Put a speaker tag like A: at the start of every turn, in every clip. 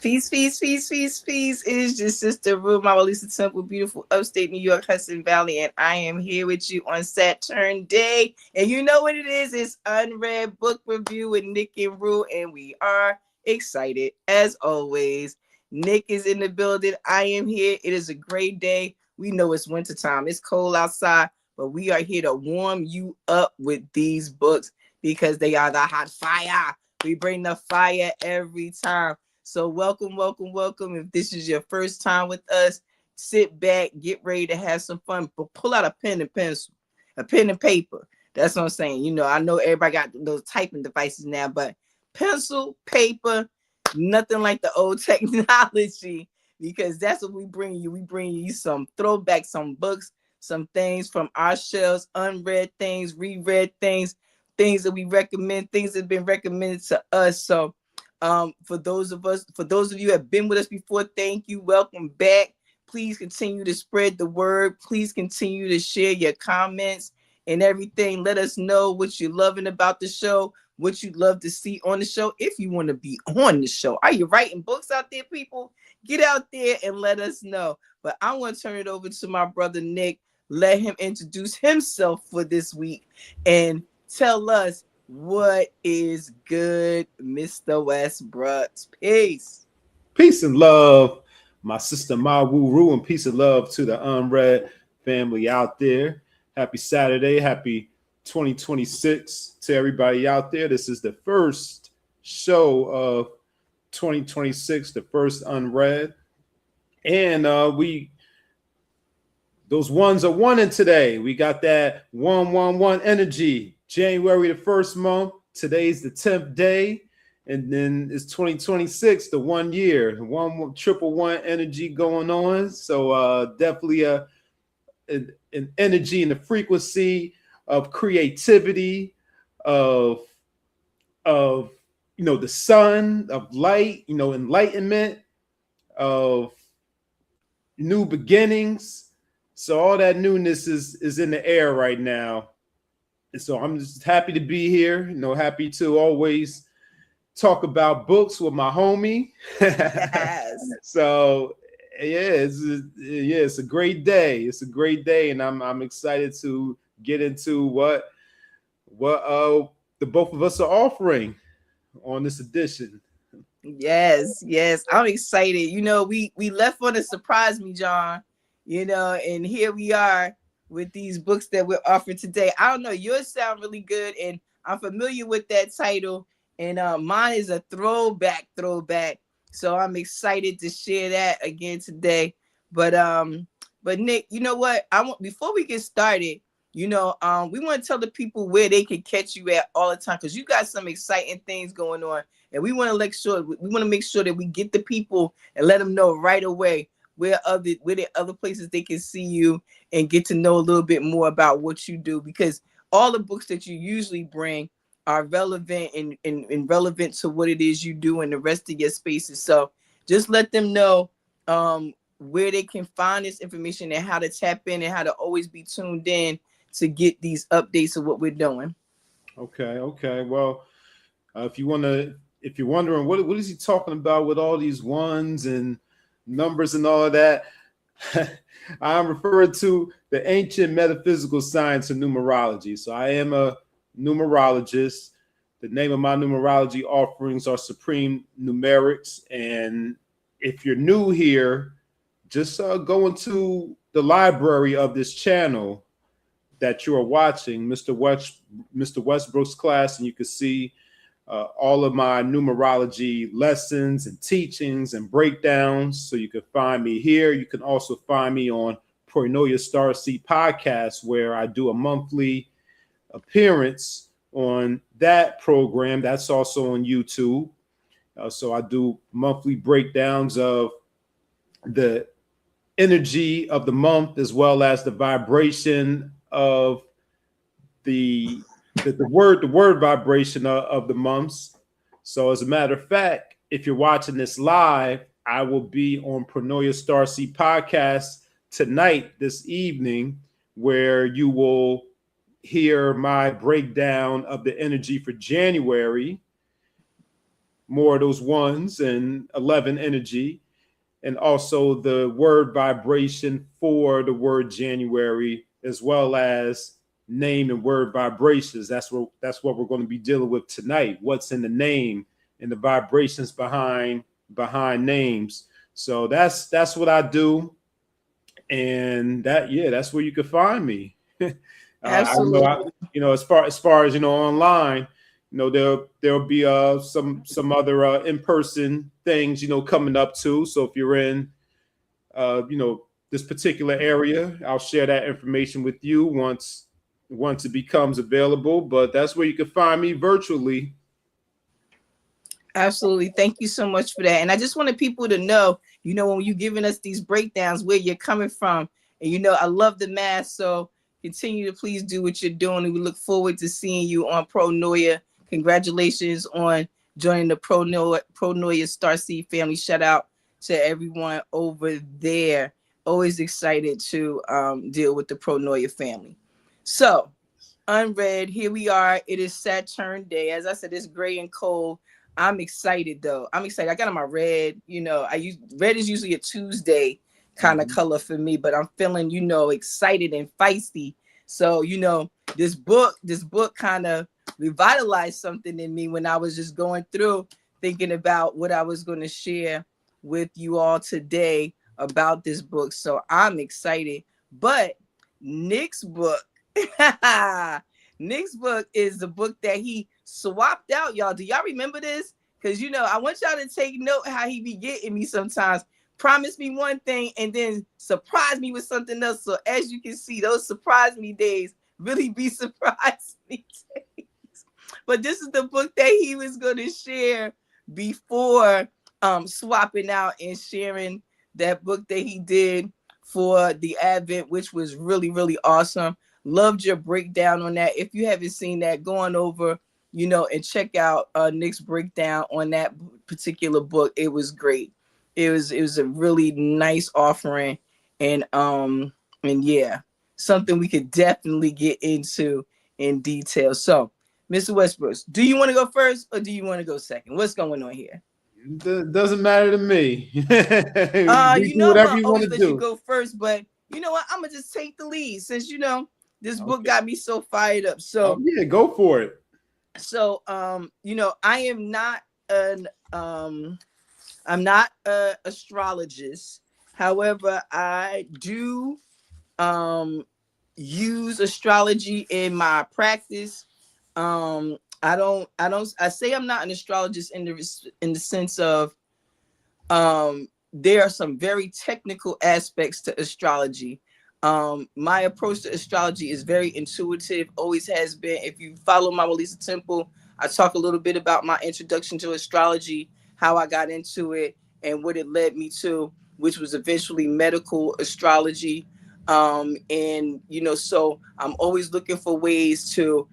A: Peace, peace, peace, peace, peace. It is your sister Roo, MaWu Lisa Temple, beautiful upstate New York, Hudson Valley, and I am here with you on Saturn Day. And you know what it is? It's UnRead Book Review with Nick and Roo, and we are excited as always. Nick is in the building. I am here. It is a great day. We know it's wintertime. It's cold outside, but we are here to warm you up with these books because they are the hot fire. We bring the fire every time. So welcome, welcome, welcome. If this is your first time with us, sit back, get ready to have some fun, but pull out a pen and pencil, a pen and paper. That's what I'm saying. You know, I know everybody got those typing devices now, but pencil, paper, nothing like the old technology, because that's what we bring you. We bring you some throwback, some books, some things from our shelves, unread things, reread things, things that we recommend, things that have been recommended to us. So for those of you who have been with us before, thank you. Welcome back. Please continue to spread the word. Please continue to share your comments and everything. Let us know what you're loving about the show, what you'd love to see on the show. If you want to be on the show, are you writing books out there, people? Get out there and let us know. But I want to turn it over to my brother Nick. Let him introduce himself for this week and tell us what is good, Mr. Westbrook. Peace.
B: Peace and love, my sister MaWu Lisa, and peace and love to the UnRead family out there. Happy Saturday, happy 2026 to everybody out there. This is the first show of 2026, the first UnRead. And those ones are one today. We got that 111 energy. January the first month. Today's the 10th day. And then it's 2026, the 1 year, 111 energy going on. So definitely an energy and the frequency of creativity, of the sun, of light, enlightenment, of new beginnings. So all that newness is in the air right now. And so I'm just happy to be here, happy to always talk about books with my homie.
A: Yes.
B: So it's a great day. It's a great day, and I'm excited to get into what the both of us are offering on this edition.
A: Yes, I'm excited. We left one to surprise me, John. And here we are with these books that we're offering today. I don't know, yours sound really good, and I'm familiar with that title, and mine is a throwback. So I'm excited to share that again today. But Nick, you know what? Before we get started, we want to tell the people where they can catch you at all the time, because you got some exciting things going on, and we want to make sure that we get the people and let them know right away where there other places they can see you and get to know a little bit more about what you do, because all the books that you usually bring are relevant and relevant to what it is you do in the rest of your spaces. So just let them know where they can find this information and how to tap in and how to always be tuned in to get these updates of what we're doing.
B: Okay. Well, if you're wondering what is he talking about with all these ones and numbers and all of that, I'm referring to the ancient metaphysical science of numerology. So I am a numerologist. The name of my numerology offerings are Supreme Numerics. And if you're new here, just go into the library of this channel that you are watching, Mr. Westbrook's class, and you can see all of my numerology lessons and teachings and breakdowns. So you can find me here. You can also find me on Pronoia Starseed podcast, where I do a monthly appearance on that program. That's also on YouTube. So I do monthly breakdowns of the energy of the month, as well as the vibration of the word vibration of the months. So as a matter of fact, if you're watching this live, I will be on Pronoia Starseed podcast tonight, this evening, where you will hear my breakdown of the energy for January. more of those ones and 11 energy, and also the word vibration for the word January, as well as name and word vibrations. That's what we're going to be dealing with tonight. What's in the name and the vibrations behind names. So that's what I do, and that's where you can find me.
A: Absolutely.
B: As far as online, there'll be some other in-person things coming up too. So if you're in this particular area, I'll share that information with you once it becomes available. But that's where you can find me virtually.
A: Absolutely. Thank you so much for that. And I just wanted people to know, when you're giving us these breakdowns, where you're coming from. And, I love the math. So continue to please do what you're doing. And we look forward to seeing you on Pronoia. Congratulations on joining the Pronoia Starseed family. Shout out to everyone over there. Always excited to deal with the Pronoia family. So, UnRead, here we are. It is Saturn Day. As I said, it's gray and cold. I'm excited though. I'm excited. I got on my red. Red is usually a Tuesday kind of color for me, but I'm feeling, excited and feisty. So, this book kind of revitalized something in me when I was just going through thinking about what I was going to share with you all today about this book. So I'm excited. But Nick's book, Nick's book is the book that he swapped out, y'all. Do y'all remember this? Because, I want y'all to take note how he be getting me sometimes. Promise me one thing and then surprise me with something else. So as you can see, those surprise me days really be surprise me days. But this is the book that he was going to share before swapping out and sharing that book that he did for the Advent, which was really, really awesome. Loved your breakdown on that. If you haven't seen that, go on over, and check out Nick's breakdown on that particular book. It was great. It was a really nice offering, and yeah, something we could definitely get into in detail. So, Mr. Westbrook, do you want to go first or do you want to go second? What's going on here?
B: Doesn't matter to me.
A: You
B: do whatever you want to do.
A: You go first, but you know what? I'm gonna just take the lead since this book got me so fired up. So
B: yeah, go for it.
A: So I am not I'm not an astrologist. However, I do use astrology in my practice. I say I'm not an astrologist in the sense of there are some very technical aspects to astrology. My approach to astrology is very intuitive, always has been. If you follow MaWu Lisa Temple, I talk a little bit about my introduction to astrology, how I got into it, and what it led me to, which was eventually medical astrology. And so I'm always looking for ways to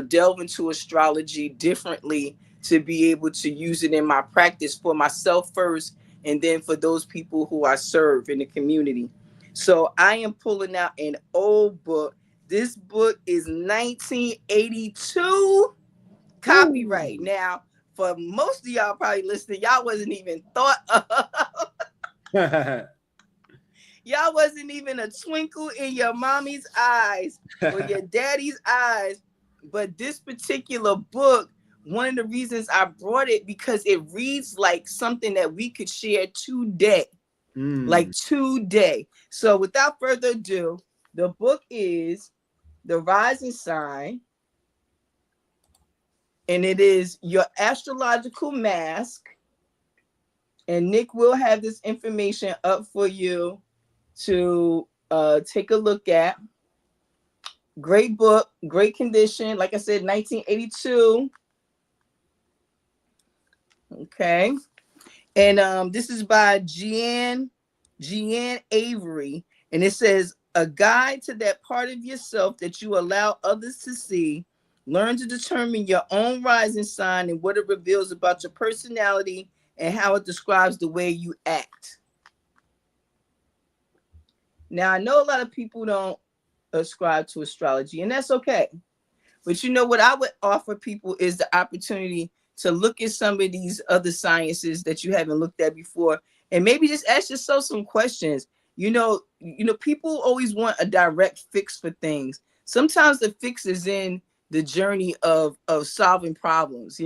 A: delve into astrology differently to be able to use it in my practice for myself first, and then for those people who I serve in the community. So I am pulling out an old book. This book is 1982 copyright. Ooh. Now, for most of y'all probably listening, y'all wasn't even thought of. Y'all wasn't even a twinkle in your mommy's eyes or your daddy's eyes. But this particular book, one of the reasons I brought it, because it reads like something that we could share today. Like today. So without further ado, the book is The Rising Sign, and it is your astrological mask. And Nick will have this information up for you to take a look at. Great book, great condition. Like I said, 1982. Okay. And this is by Jeanne Avery. And it says, a guide to that part of yourself that you allow others to see. Learn to determine your own rising sign and what it reveals about your personality and how it describes the way you act. Now, I know a lot of people don't ascribe to astrology, and that's okay. But what I would offer people is the opportunity to look at some of these other sciences that you haven't looked at before, and maybe just ask yourself some questions. People always want a direct fix for things. Sometimes the fix is in the journey of solving problems,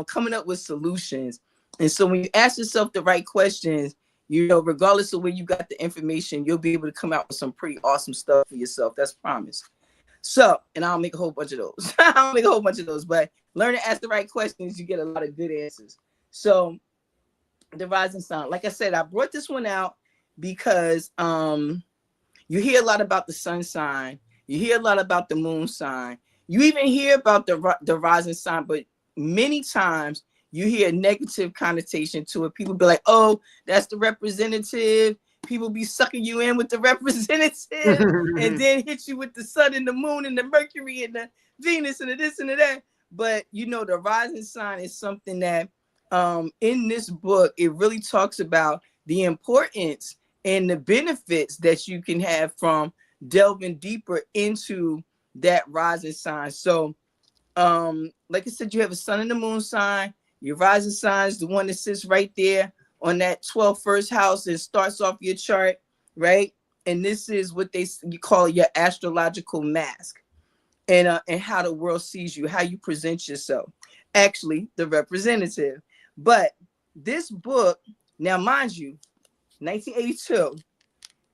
A: coming up with solutions. And so when you ask yourself the right questions, regardless of where you got the information, you'll be able to come out with some pretty awesome stuff for yourself. That's promised. So, and I'll make a whole bunch of those. I'll make a whole bunch of those, but learn to ask the right questions, you get a lot of good answers. So the rising sign, like I said, I brought this one out because you hear a lot about the sun sign, you hear a lot about the moon sign, you even hear about the rising sign, but many times you hear a negative connotation to it. People be like, oh, that's the representative. People be sucking you in with the representative and then hit you with the sun and the moon and the Mercury and the Venus and the this and the that. But the rising sign is something that in this book, it really talks about the importance and the benefits that you can have from delving deeper into that rising sign. So like I said, you have a sun and the moon sign. Your rising sign is the one that sits right there on that 12th first house and starts off your chart, right? And this is what you call your astrological mask, and how the world sees you, how you present yourself. Actually, the representative. But this book, now mind you, 1982,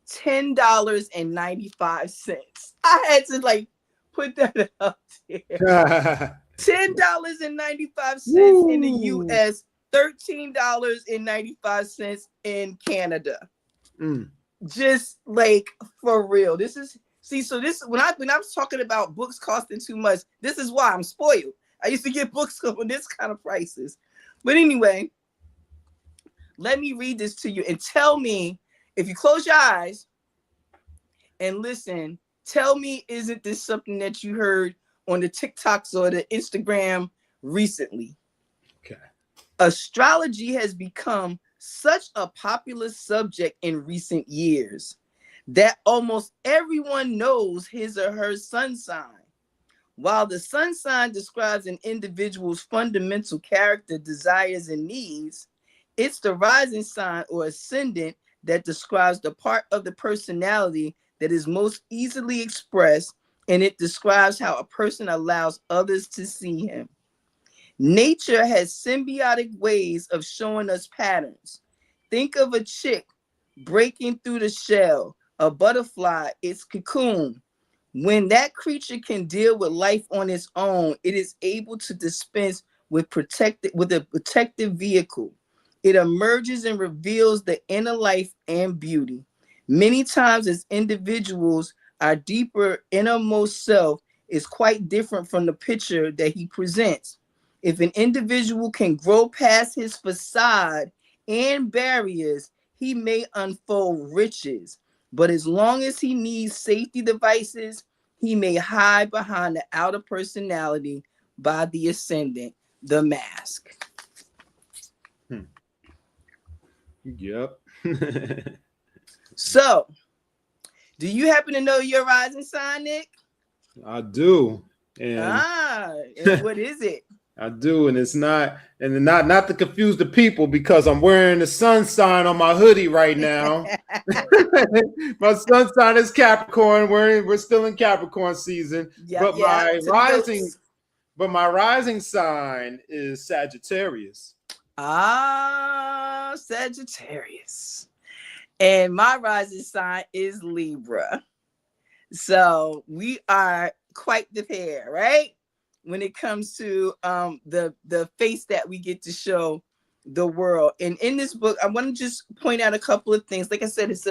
A: $10.95. I had to put that up there. $10.95 in the US, $13.95 in Canada. Just for real. This is when I was talking about books costing too much, this is why I'm spoiled. I used to get books on this kind of prices. But anyway, let me read this to you and tell me, if you close your eyes and listen, tell me, isn't this something that you heard on the TikToks or the Instagram recently?
B: Okay.
A: Astrology has become such a popular subject in recent years that almost everyone knows his or her sun sign. While the sun sign describes an individual's fundamental character, desires, and needs, it's the rising sign or ascendant that describes the part of the personality that is most easily expressed, and it describes how a person allows others to see him. Nature has symbiotic ways of showing us patterns. Think of a chick breaking through the shell, a butterfly, its cocoon. When that creature can deal with life on its own, it is able to dispense with a protective vehicle. It emerges and reveals the inner life and beauty. Many times as individuals, our deeper innermost self is quite different from the picture that he presents. If an individual can grow past his facade and barriers, he may unfold riches. But as long as he needs safety devices, he may hide behind the outer personality by the ascendant, the mask.
B: Yep.
A: So, do you happen to know your rising sign, Nick?
B: I do. And
A: what is it?
B: I do, and it's not to confuse the people, because I'm wearing the sun sign on my hoodie right now. My sun sign is Capricorn. We're still in Capricorn season, but my rising sign is Sagittarius.
A: Sagittarius. And my rising sign is Libra. So we are quite the pair, right? When it comes to the face that we get to show the world. And in this book, I want to just point out a couple of things. Like I said, it's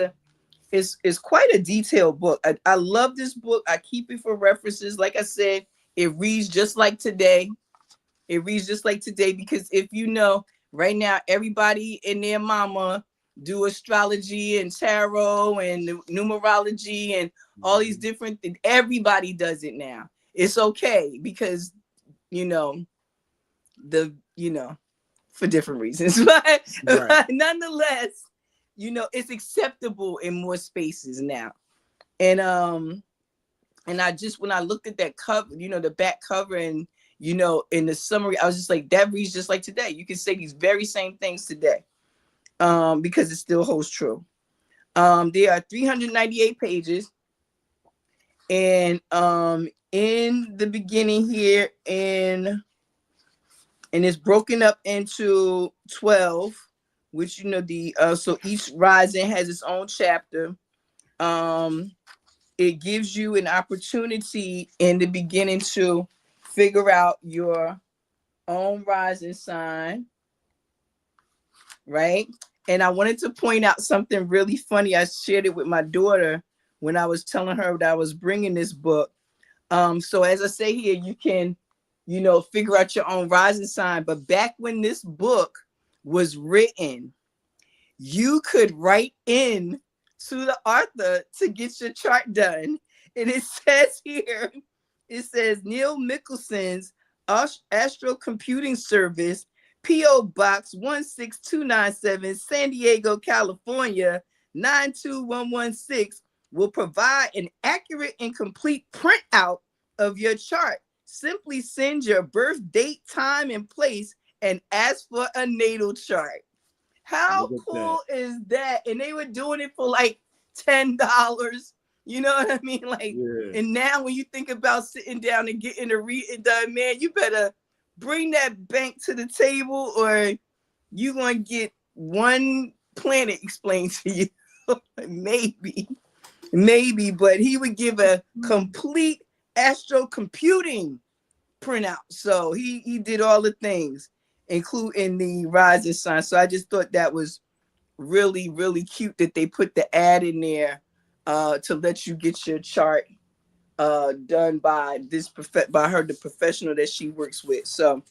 A: quite a detailed book. I love this book. I keep it for references. Like I said, it reads just like today. It reads just like today, because if you know, right now, everybody and their mama do astrology and tarot and numerology and all these different things. Everybody does it now. It's okay, because for different reasons, but nonetheless, it's acceptable in more spaces now. And I just, when I looked at that cover, the back cover, and you know, in the summary, I was just like, that reads just like today. You can say these very same things today, because it still holds true. There are 398 pages, and in the beginning here, and it's broken up into 12, which, you know, the so each rising has its own chapter. It gives you an opportunity in the beginning to figure out your own rising sign, right? And I wanted to point out something really funny. I shared it with my daughter when I was telling her that I was bringing this book. So as I say here, you can, you know, figure out your own rising sign. But back when this book was written, you could write in to the author to get your chart done. And it says here, it says Neil Mickelson's Astro Computing Service, P.O. Box 16297, San Diego, California, 92116, will provide an accurate and complete printout of your chart. Simply send your birth date, time, and place, and ask for a natal chart. How cool is that? And they were doing it for like $10. You know what I mean? Like, yeah. And now when you think about sitting down and getting a reading done, man, you better bring that bank to the table, or you're going to get one planet explained to you. Maybe, but he would give a complete astro computing printout. So he did all the things, including the rising sign. So I just thought that was really, really cute that they put the ad in there to let you get your chart done by her, the professional that she works with. So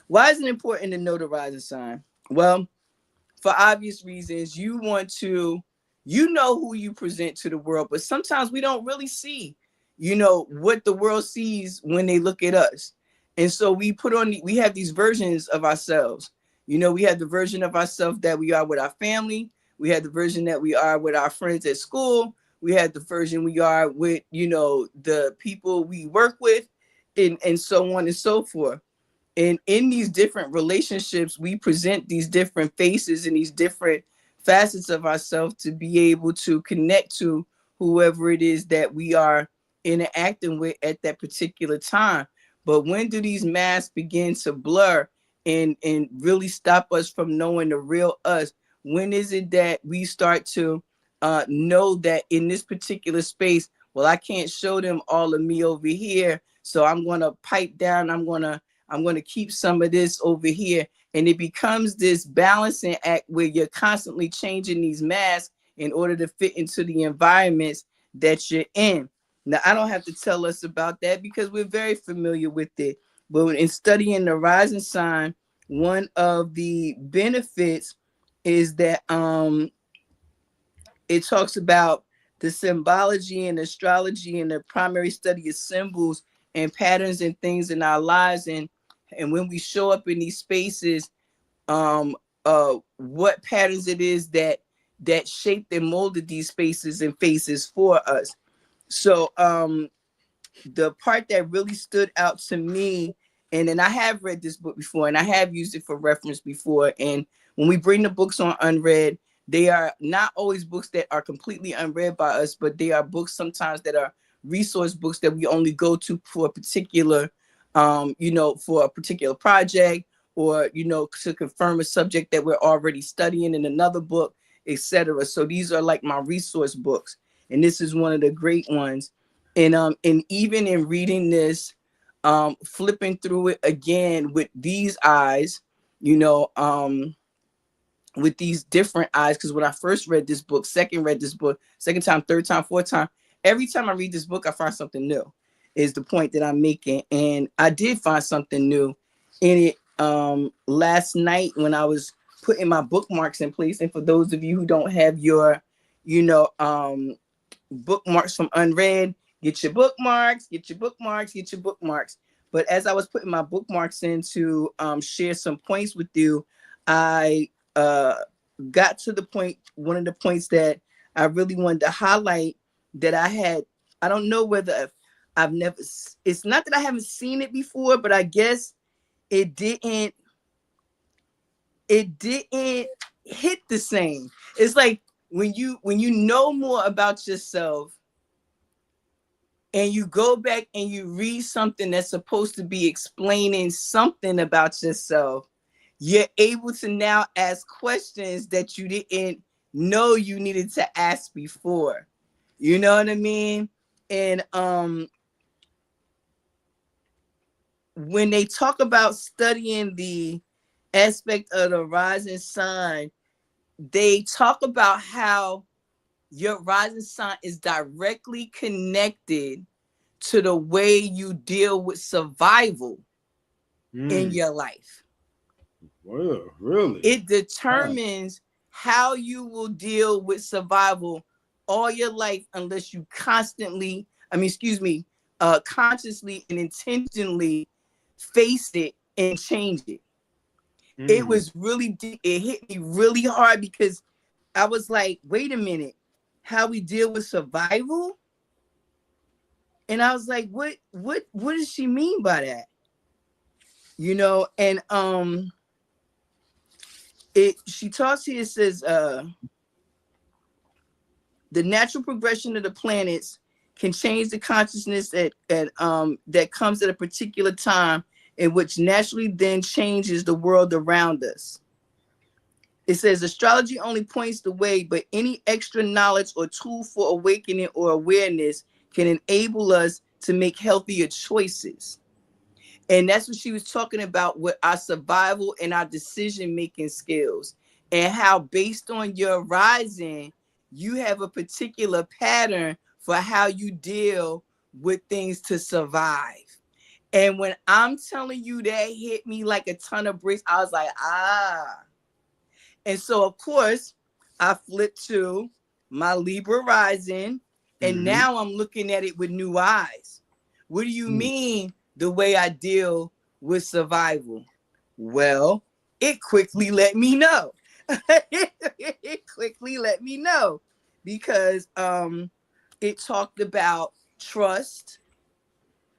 A: why is it important to know the rising sign? Well, for obvious reasons. You want to, you know, who you present to the world, but sometimes we don't really see, you know, what the world sees when they look at us. And so we have these versions of ourselves. You know, we have the version of ourselves that we are with our family. We have the version that we are with our friends at school. We have the version we are with, you know, the people we work with, and so on and so forth. And in these different relationships, we present these different faces and these different facets of ourselves to be able to connect to whoever it is that we are interacting with at that particular time. But when do these masks begin to blur and really stop us from knowing the real us? When is it that we start to know that in this particular space, well, I can't show them all of me over here, so I'm going to pipe down, I'm going to keep some of this over here. And it becomes this balancing act where you're constantly changing these masks in order to fit into the environments that you're in. Now, I don't have to tell us about that because we're very familiar with it. But in studying the rising sign, one of the benefits is that it talks about the symbology and astrology and the primary study of symbols and patterns and things in our lives. And when we show up in these spaces, what patterns it is that shaped and molded these spaces and faces for us. So the part that really stood out to me, and then I have read this book before and I have used it for reference before. And when we bring the books on UnRead, they are not always books that are completely unread by us, but they are books sometimes that are resource books that we only go to for a particular, for a particular project, or, to confirm a subject that we're already studying in another book, etc. So these are like my resource books. And this is one of the great ones. And even in reading this, flipping through it again with these eyes, with these different eyes, because when I first read this book, second time, third time, fourth time, every time I read this book, I find something new, is the point that I'm making. And I did find something new in it last night when I was putting my bookmarks in place. And for those of you who don't have your, bookmarks from UnRead, get your bookmarks. But as I was putting my bookmarks in to share some points with you, I got to the point, one of the points that I really wanted to highlight that I don't know whether it's not that I haven't seen it before, but I guess it didn't hit the same. It's like when you know more about yourself and you go back and you read something that's supposed to be explaining something about yourself, you're able to now ask questions that you didn't know you needed to ask before. You know what I mean? And when they talk about studying the aspect of the rising sign, they talk about how your rising sign is directly connected to the way you deal with survival in your life.
B: Well, really?
A: It determines how you will deal with survival all your life unless you consciously and intentionally face it and change it. It was really deep. It hit me really hard because I was like, wait a minute, how we deal with survival? And I was like, what does she mean by that? You know, and she talks here, it says the natural progression of the planets can change the consciousness that comes at a particular time, in which naturally then changes the world around us. It says astrology only points the way, but any extra knowledge or tool for awakening or awareness can enable us to make healthier choices. And that's what she was talking about with our survival and our decision-making skills, and how based on your rising, you have a particular pattern for how you deal with things to survive. And when I'm telling you that hit me like a ton of bricks, I was like, ah. And so, of course, I flipped to my Libra rising, and now I'm looking at it with new eyes. What do you mean the way I deal with survival? Well, it quickly let me know. It quickly let me know because it talked about trust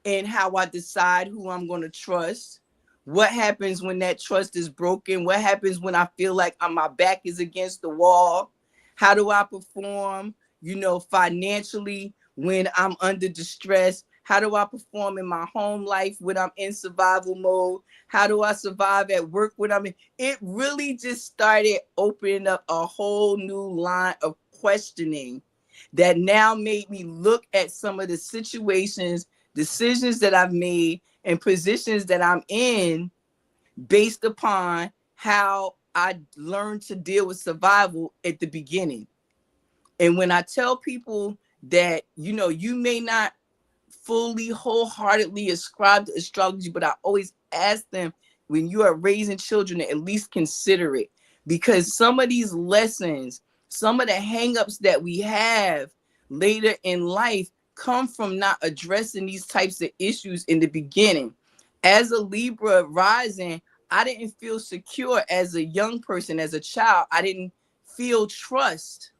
A: and how I decide who I'm going to trust. What happens when that trust is broken? What happens when I feel like my back is against the wall? How do I perform, financially when I'm under distress? How do I perform in my home life when I'm in survival mode? How do I survive at work when I'm in? It really just started opening up a whole new line of questioning that now made me look at some of the situations, decisions that I've made, and positions that I'm in based upon how I learned to deal with survival at the beginning. And when I tell people that, you may not fully wholeheartedly ascribe to astrology, but I always ask them, when you are raising children, to at least consider it, because some of these lessons, some of the hangups that we have later in life come from not addressing these types of issues in the beginning. As a Libra rising, I didn't feel secure as a young person, as a child. I didn't feel trust.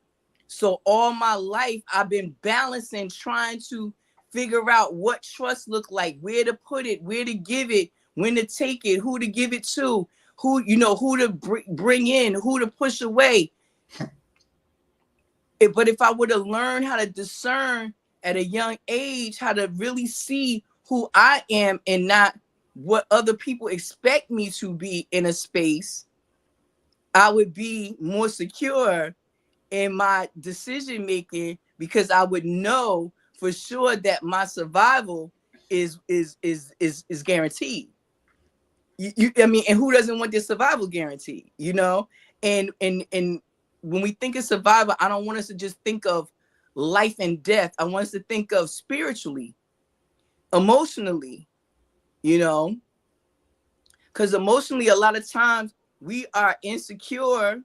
A: So all my life, I've been balancing, trying to figure out what trust looked like, where to put it, where to give it, when to take it, who to give it to, who to bring in, who to push away. But if I would have learned how to discern at a young age, how to really see who I am and not what other people expect me to be in a space, I would be more secure in my decision making, because I would know for sure that my survival is guaranteed. And who doesn't want their survival guaranteed? And when we think of survival, I don't want us to just think of life and death. I want us to think of spiritually, emotionally, because emotionally, a lot of times we are insecure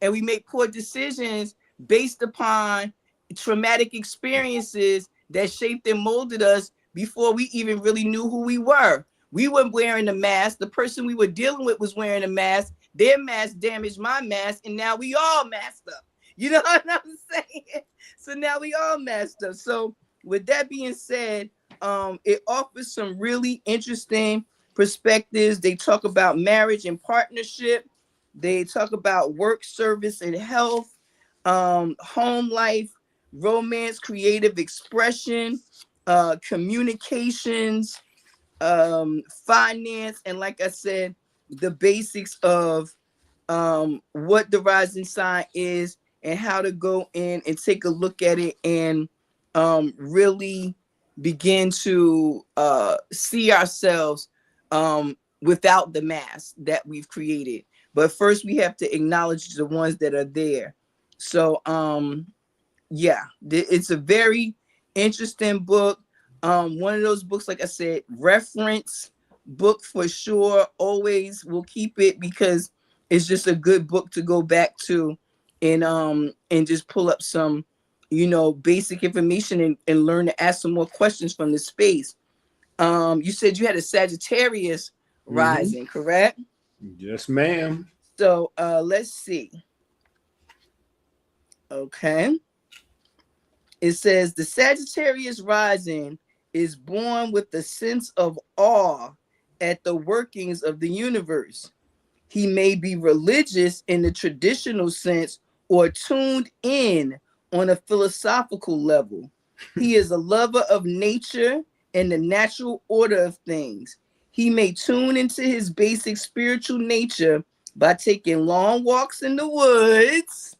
A: and we make poor decisions based upon traumatic experiences that shaped and molded us before we even really knew who we were. We weren't wearing a mask. The person we were dealing with was wearing a mask. Their mask damaged my mask, and now we all masked up. You know what I'm saying? So now we all masked up. So with that being said, it offers some really interesting perspectives. They talk about marriage and partnership. They talk about work, service, and health, home life, romance, creative expression, communications, finance, and like I said, the basics of what the rising sign is and how to go in and take a look at it and really begin to see ourselves without the mask that we've created. But first, we have to acknowledge the ones that are there. So, yeah, it's a very interesting book. One of those books, like I said, reference book for sure. Always will keep it because it's just a good book to go back to and just pull up some, basic information and learn to ask some more questions from the space. You said you had a Sagittarius rising, correct?
B: Yes, ma'am.
A: So let's see. Okay. It says the Sagittarius rising is born with a sense of awe at the workings of the universe. He may be religious in the traditional sense or tuned in on a philosophical level. He is a lover of nature and the natural order of things. He may tune into his basic spiritual nature by taking long walks in the woods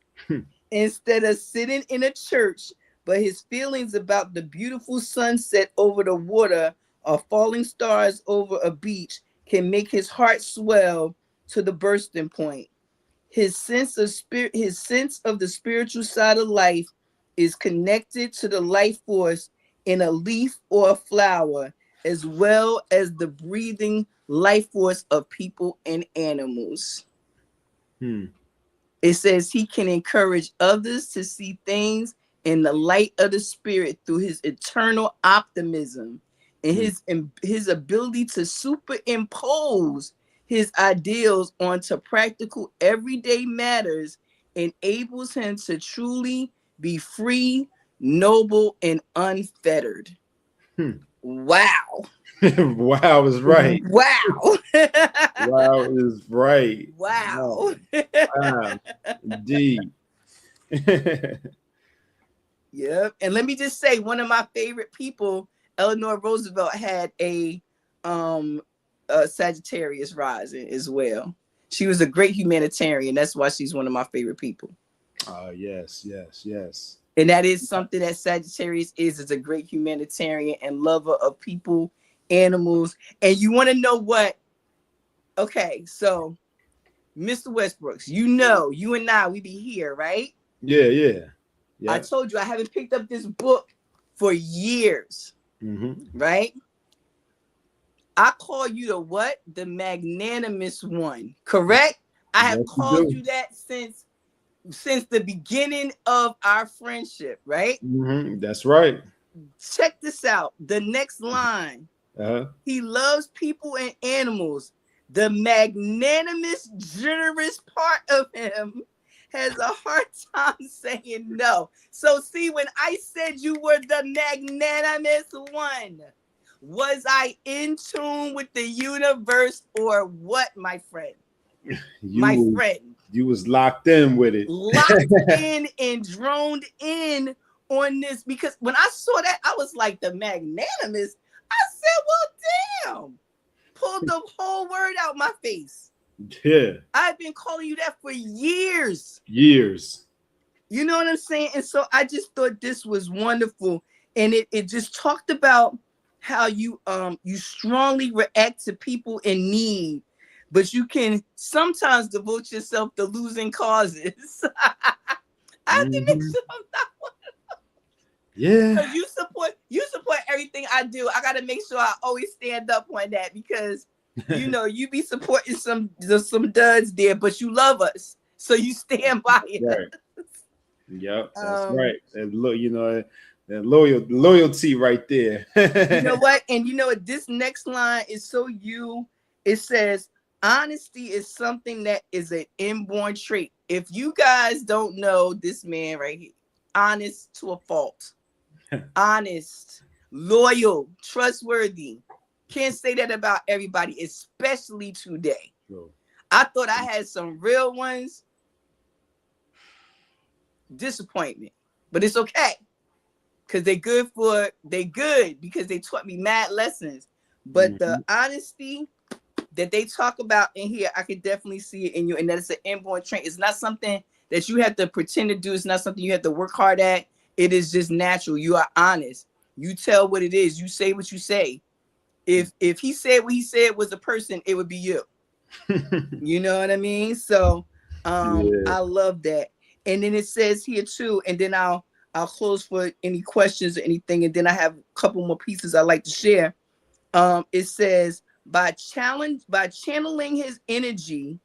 A: instead of sitting in a church, but his feelings about the beautiful sunset over the water or falling stars over a beach can make his heart swell to the bursting point. His sense of the spiritual side of life is connected to the life force in a leaf or a flower, as well as the breathing life force of people and animals. It says he can encourage others to see things in the light of the spirit through his eternal optimism and his ability to superimpose his ideals onto practical everyday matters enables him to truly be free, noble, and unfettered. Wow.
B: Wow is right.
A: Wow.
B: Wow is right.
A: Wow.
B: Wow. Indeed.
A: Yep. And let me just say, one of my favorite people, Eleanor Roosevelt, had a Sagittarius rising as well. She was a great humanitarian. That's why she's one of my favorite people.
B: Yes.
A: And that is something that Sagittarius is a great humanitarian and lover of people, animals. And you want to know what? Okay, so Mr. Westbrooks, you and I, we be here, right?
B: Yeah.
A: I told you I haven't picked up this book for years, right? I call you the what? The magnanimous one, correct? I have called you that since the beginning of our friendship, right?
B: That's right.
A: Check this out. The next line. He loves people and animals. The magnanimous, generous part of him has a hard time saying no. So see, when I said you were the magnanimous one, was I in tune with the universe or what, my friend?
B: You was locked in with it.
A: Locked in and droned in on this, because when I saw that, I was like, the magnanimous. I said, well, damn. Pulled the whole word out my face.
B: Yeah.
A: I've been calling you that for years. You know what I'm saying? And so I just thought this was wonderful. And it just talked about how you strongly react to people in need, but you can sometimes devote yourself to losing causes. I have to make sure I'm not one of them. Yeah. Because you support everything I do. I gotta make sure I always stand up on that, because you be supporting some duds there, but you love us, so you stand by it.
B: Right. Yep, that's right. And look, that loyalty right there.
A: You know what? And you know what? This next line is so you. It says, honesty is something that is an inborn trait. If you guys don't know this man right here, honest to a fault. honest, loyal, trustworthy. Can't say that about everybody, especially today.
B: True.
A: I thought I had some real ones. Disappointment, but it's okay because they good because they taught me mad lessons. But the honesty that they talk about in here, I can definitely see it in you, and that it's an inborn trait. It's not something that you have to pretend to do. It's not something you have to work hard at. It is just natural. You are honest. You tell what it is. You say what you say. If he said what he said was a person, it would be you. You know what I mean? So I love that. And then it says here too, and then I'll close for any questions or anything, and then I have a couple more pieces I'd like to share. It says by channeling his energy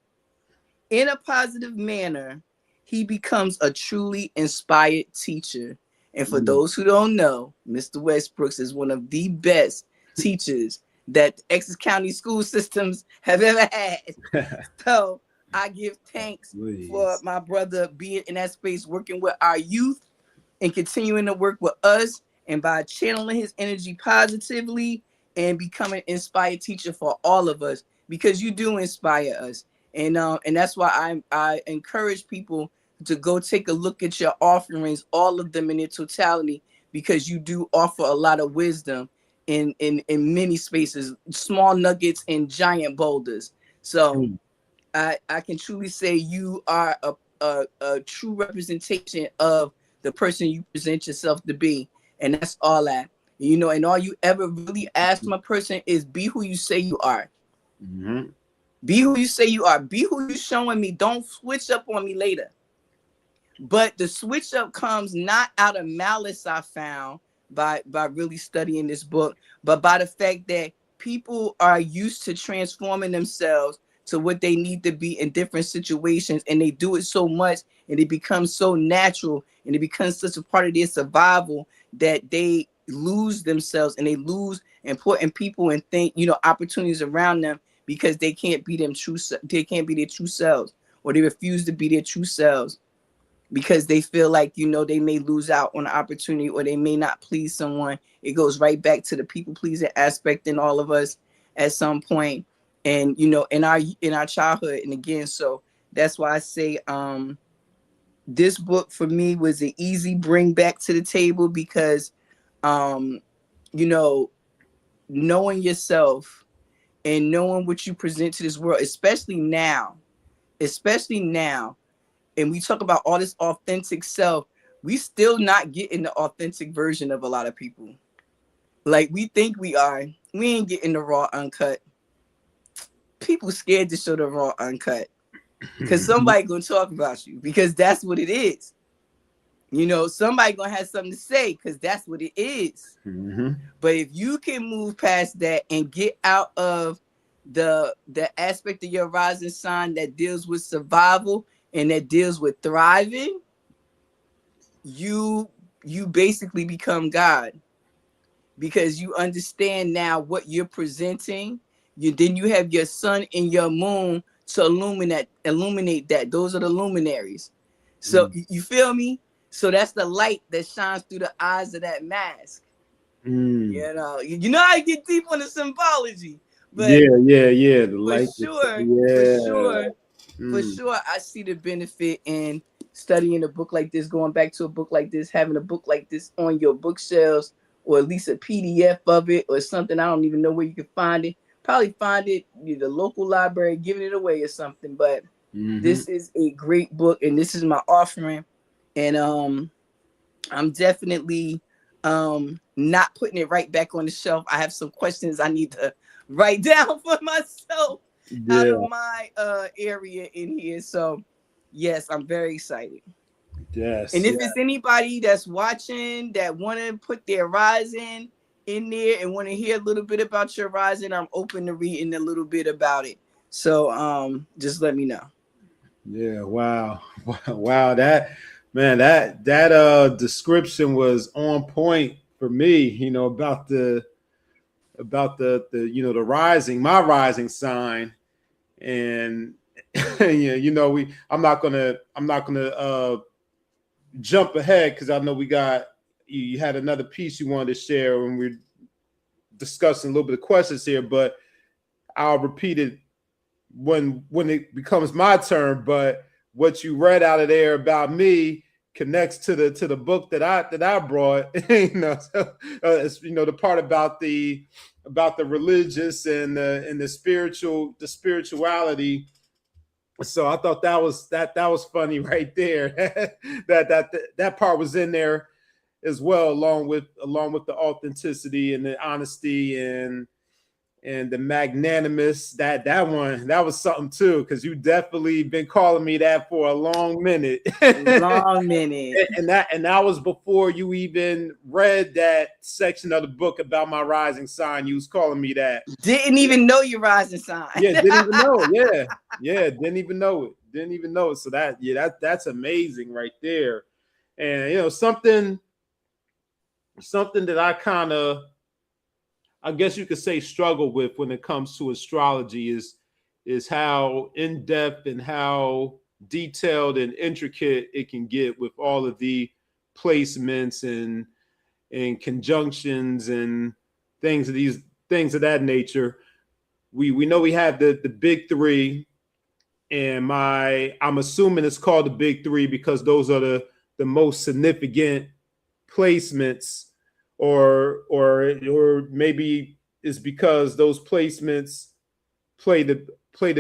A: in a positive manner, he becomes a truly inspired teacher. And for those who don't know, Mr. Westbrooks is one of the best teachers that the Essex County school systems have ever had. So I give thanks for my brother being in that space, working with our youth and continuing to work with us, and by channeling his energy positively and becoming an inspired teacher for all of us, because you do inspire us. And that's why I encourage people to go take a look at your offerings, all of them in their totality, because you do offer a lot of wisdom in many spaces, small nuggets and giant boulders. So I can truly say you are a true representation of the person you present yourself to be. And that's all that, you know, and all you ever really ask from a person is be who you say you are. Be who you say you are. Be who you showing me. Don't switch up on me later. But the switch up comes not out of malice, I found, by really studying this book, but by the fact that people are used to transforming themselves to what they need to be in different situations, and they do it so much, and it becomes so natural, and it becomes such a part of their survival that they lose themselves, and they lose important people and opportunities around them, because they can't be their true selves, or they refuse to be their true selves, because they feel like, they may lose out on an opportunity, or they may not please someone. It goes right back to the people pleasing aspect in all of us at some point, and in our childhood. And again, so that's why I say this book for me was an easy bring back to the table, because knowing yourself and knowing what you present to this world, especially now, and we talk about all this authentic self, we still not getting the authentic version of a lot of people. Like we think we are. We ain't getting the raw uncut. People scared to show the raw uncut, because somebody gonna talk about you, because that's what it is. Somebody gonna have something to say, because that's what it is. But if you can move past that and get out of the aspect of your rising sign that deals with survival and that deals with thriving, you basically become God, because you understand now what you're presenting. Then you have your sun and your moon to illuminate that. Those are the luminaries. So you feel me? So that's the light that shines through the eyes of that mask. You know how I get deep on the symbology. But
B: the light.
A: For sure, I see the benefit in studying a book like this, going back to a book like this, having a book like this on your bookshelves, or at least a PDF of it, or something. I don't even know where you can find it. Probably find it in the local library, giving it away or something. But this is a great book, and this is my offering. And I'm definitely not putting it right back on the shelf. I have some questions I need to write down for myself out of my area in here. So yes, I'm very excited.
B: Yes.
A: And if it's anybody that's watching that want to put their rising in there and want to hear a little bit about your rising, I'm open to reading a little bit about it. So just let me know.
B: Yeah, wow. That description was on point for me, about the the rising, my rising sign. And I'm not gonna jump ahead, because I know we got you had another piece you wanted to share when we're discussing a little bit of questions here, but I'll repeat it when it becomes my turn. But what you read out of there about me connects to the book that I brought. It's, the part about the religious and the spirituality. So I thought that was funny right there. that part was in there as well, along with the authenticity and the honesty and the magnanimous. That was something too, because you definitely been calling me that for a long minute.
A: Long minute.
B: and that was before you even read that section of the book about my rising sign. You was calling me that.
A: Didn't even know your rising sign.
B: Yeah, didn't even know. Yeah, didn't even know it. So that's amazing right there. And something that I kind of, I guess you could say, struggle with when it comes to astrology is how in-depth and how detailed and intricate it can get with all of the placements and conjunctions and things of that nature. We know we have the big three, and I'm assuming it's called the big three because those are the most significant placements, or maybe it's because those placements play the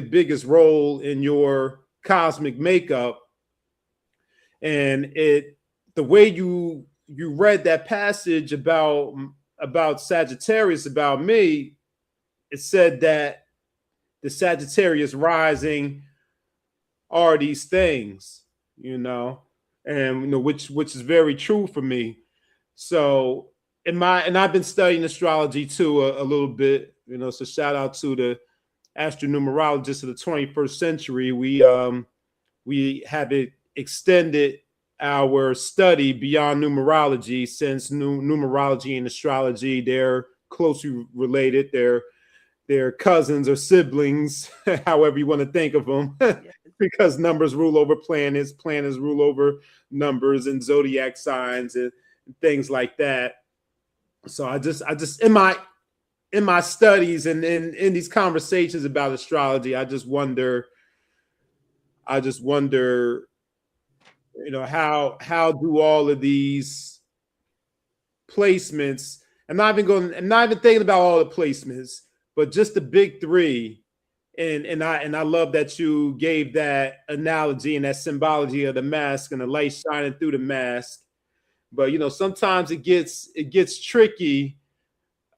B: biggest role in your cosmic makeup. And the way you read that passage about Sagittarius, about me, it said that the Sagittarius rising are these things, and which is very true for me. So and I've been studying astrology too a little bit, so shout out to the astronumerologists of the 21st century. We have extended our study beyond numerology, since numerology and astrology, they're closely related. They're cousins or siblings, however you want to think of them, because numbers rule over planets, planets rule over numbers and zodiac signs and things like that. So I just in my studies and in these conversations about astrology, I just wonder, how do all of these placements, I'm not even thinking about all the placements, but just the big three. And I love that you gave that analogy and that symbology of the mask and the light shining through the mask. But sometimes it gets tricky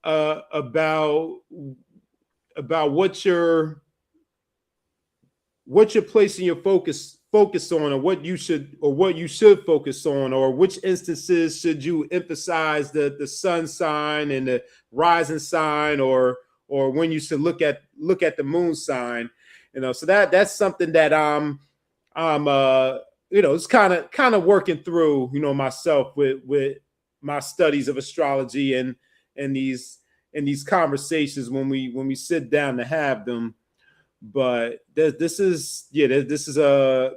B: about what you're placing your focus on, or what you should focus on, or which instances should you emphasize the sun sign and the rising sign, or when you should look at the moon sign. So that's something that I'm it's kind of working through, myself with my studies of astrology and these conversations when we sit down to have them. But this is a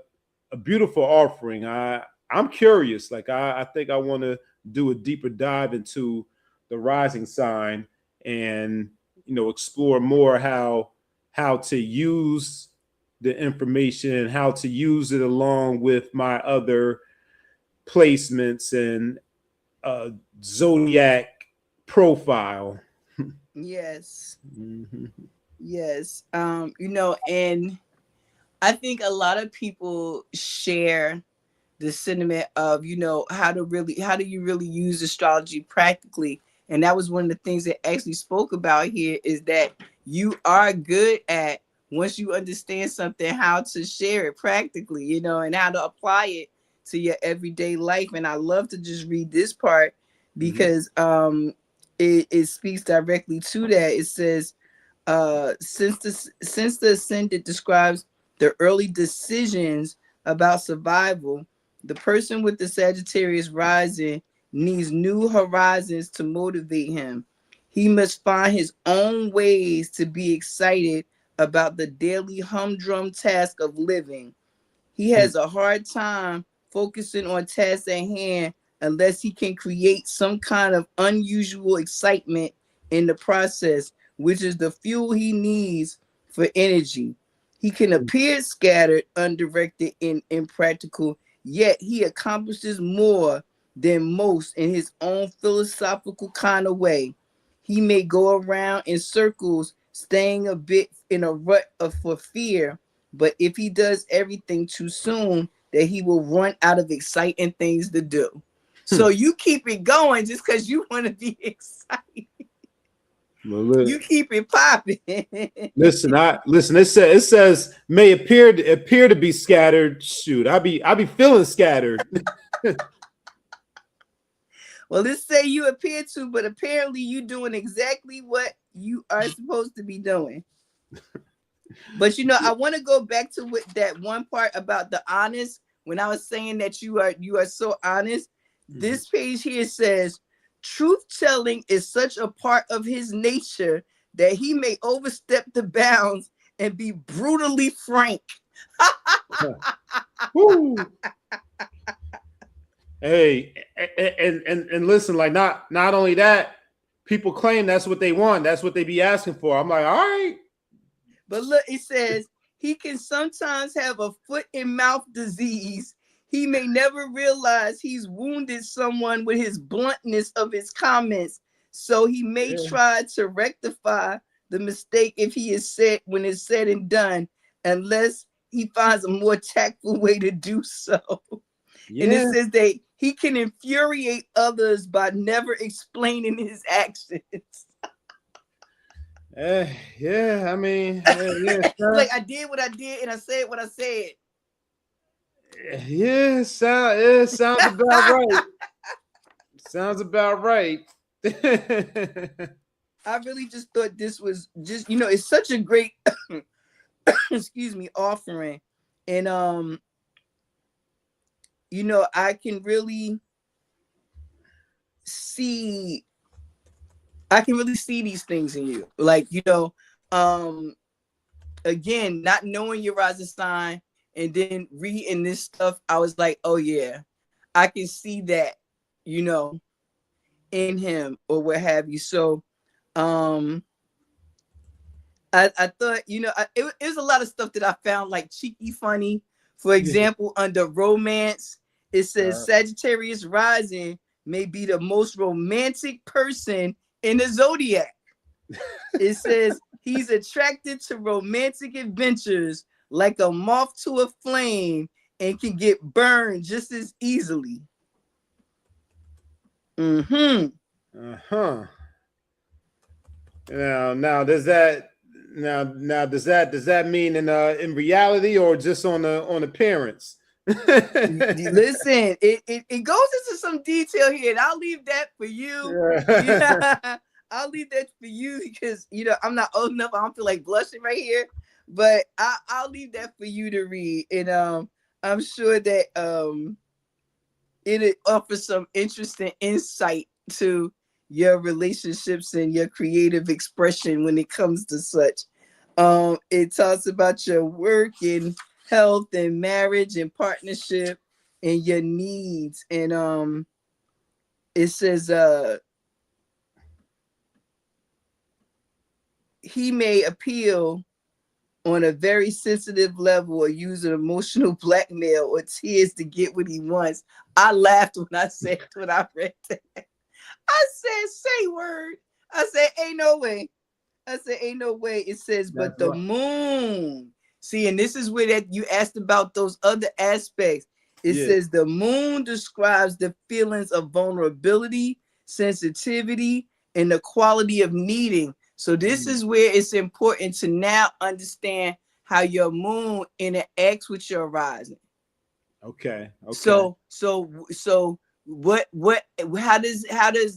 B: beautiful offering. I'm curious. Like I think I want to do a deeper dive into the rising sign and explore more how to use the information and how to use it along with my other placements and zodiac profile.
A: Yes.
B: Mm-hmm.
A: Yes. And I think a lot of people share the sentiment of, how do you really use astrology practically? And that was one of the things that actually spoke about here, is that you are good at, once you understand something, how to share it practically, and how to apply it to your everyday life. And I love to just read this part because it speaks directly to that. It says, since the ascendant describes the early decisions about survival, the person with the Sagittarius rising needs new horizons to motivate him. He must find his own ways to be excited about the daily humdrum task of living. He has a hard time focusing on tasks at hand unless he can create some kind of unusual excitement in the process, which is the fuel he needs for energy. He can appear scattered, undirected, and impractical, yet he accomplishes more than most in his own philosophical kind of way. He may go around in circles, staying a bit in a rut for fear, but if he does everything too soon, that he will run out of exciting things to do. So you keep it going just because you want to be excited.
B: Well,
A: you keep it popping.
B: listen. It says may appear to be scattered. Shoot, I be feeling scattered.
A: Well, let's say you appear to, but apparently you doing exactly what you are supposed to be doing. But I want to go back to that one part about the honest. When I was saying that you are so honest, this page here says truth telling is such a part of his nature that he may overstep the bounds and be brutally frank.
B: Hey, and listen, like not only that, people claim that's what they want. That's what they be asking for. I'm like, all right.
A: But look, it says he can sometimes have a foot and mouth disease. He may never realize he's wounded someone with his bluntness of his comments. So he may try to rectify the mistake if he is said when it's said and done, unless he finds a more tactful way to do so. Yeah. And it says that he can infuriate others by never explaining his actions.
B: Yeah, I mean,
A: like I did what I did and I said what I said.
B: Yeah, sounds about right. Sounds about right.
A: I really just thought this was just, it's such a great excuse me, offering. And I can really see these things in you. Like, again, not knowing your rising sign and then reading this stuff, I was like, oh yeah, I can see that, in him or what have you. So I thought, it was a lot of stuff that I found like cheeky funny. For example, under romance, it says Sagittarius rising may be the most romantic person in the zodiac. It says he's attracted to romantic adventures like a moth to a flame and can get burned just as easily.
B: Now does that mean in reality or just on appearance?
A: Listen, it goes into some detail here, and I'll leave that for you. Yeah. I'll leave that for you because I'm not old enough. I don't feel like blushing right here, but I'll leave that for you to read. And I'm sure that it offers some interesting insight to your relationships and your creative expression when it comes to such. It talks about your work and health and marriage and partnership and your needs. And it says he may appeal on a very sensitive level or use an emotional blackmail or tears to get what he wants. I laughed when I read that. I said, say word. I said, ain't no way. It says, but the moon. See, and this is where that you asked about those other aspects. It says the moon describes the feelings of vulnerability, sensitivity, and the quality of needing. So this is where it's important to now understand how your moon interacts with your rising.
B: Okay.
A: So how does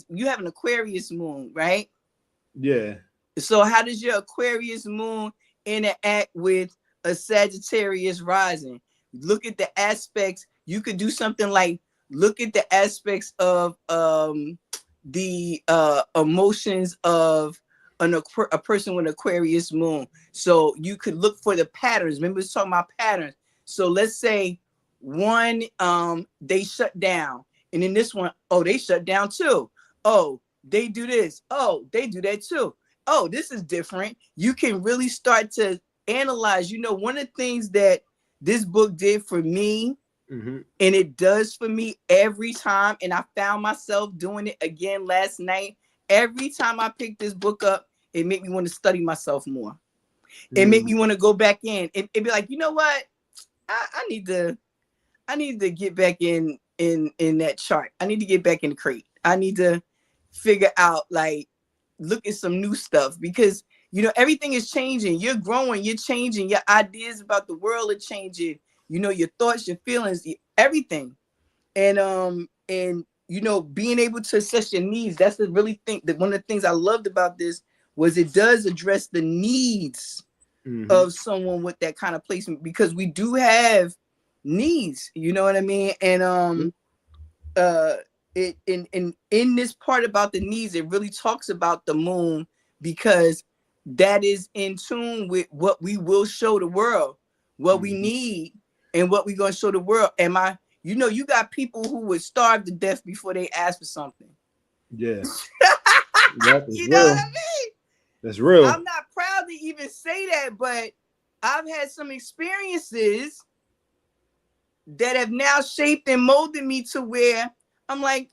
A: you have an Aquarius moon, right?
B: Yeah.
A: So how does your Aquarius moon interact with a Sagittarius rising? Look at the aspects. You could do something like look at the aspects of the emotions of a person with Aquarius moon. So you could look for the patterns. Remember, we're talking about patterns. So let's say one, they shut down And then this one, oh, they shut down too. Oh, they do this. Oh, they do that too. Oh, this is different. You can really start to analyze. You know, one of the things that this book did for me, and it does for me every time, and I found myself doing it again last night. Every time I pick this book up, it made me want to study myself more. It made me want to go back in and be like, you know what? I need to get back in that chart. I need to get back in the crate. I need to figure out, like, look at some new stuff, because you know everything is changing. You're growing, you're changing, your ideas about the world are changing, you know, your thoughts, your feelings, everything. And you know, being able to assess your needs, that's the really thing that one of the things I loved about this was it does address the needs of someone with that kind of placement, because we do have needs, you know what I mean? And it in this part about the needs, it really talks about the moon, because that is in tune with what we will show the world, what we need, and what we're going to show the world. You know, you got people who would starve to death before they ask for something.
B: Yeah.
A: You know what I mean?
B: That's real.
A: I'm not proud to even say that, but I've had some experiences that have now shaped and molded me to where I'm like,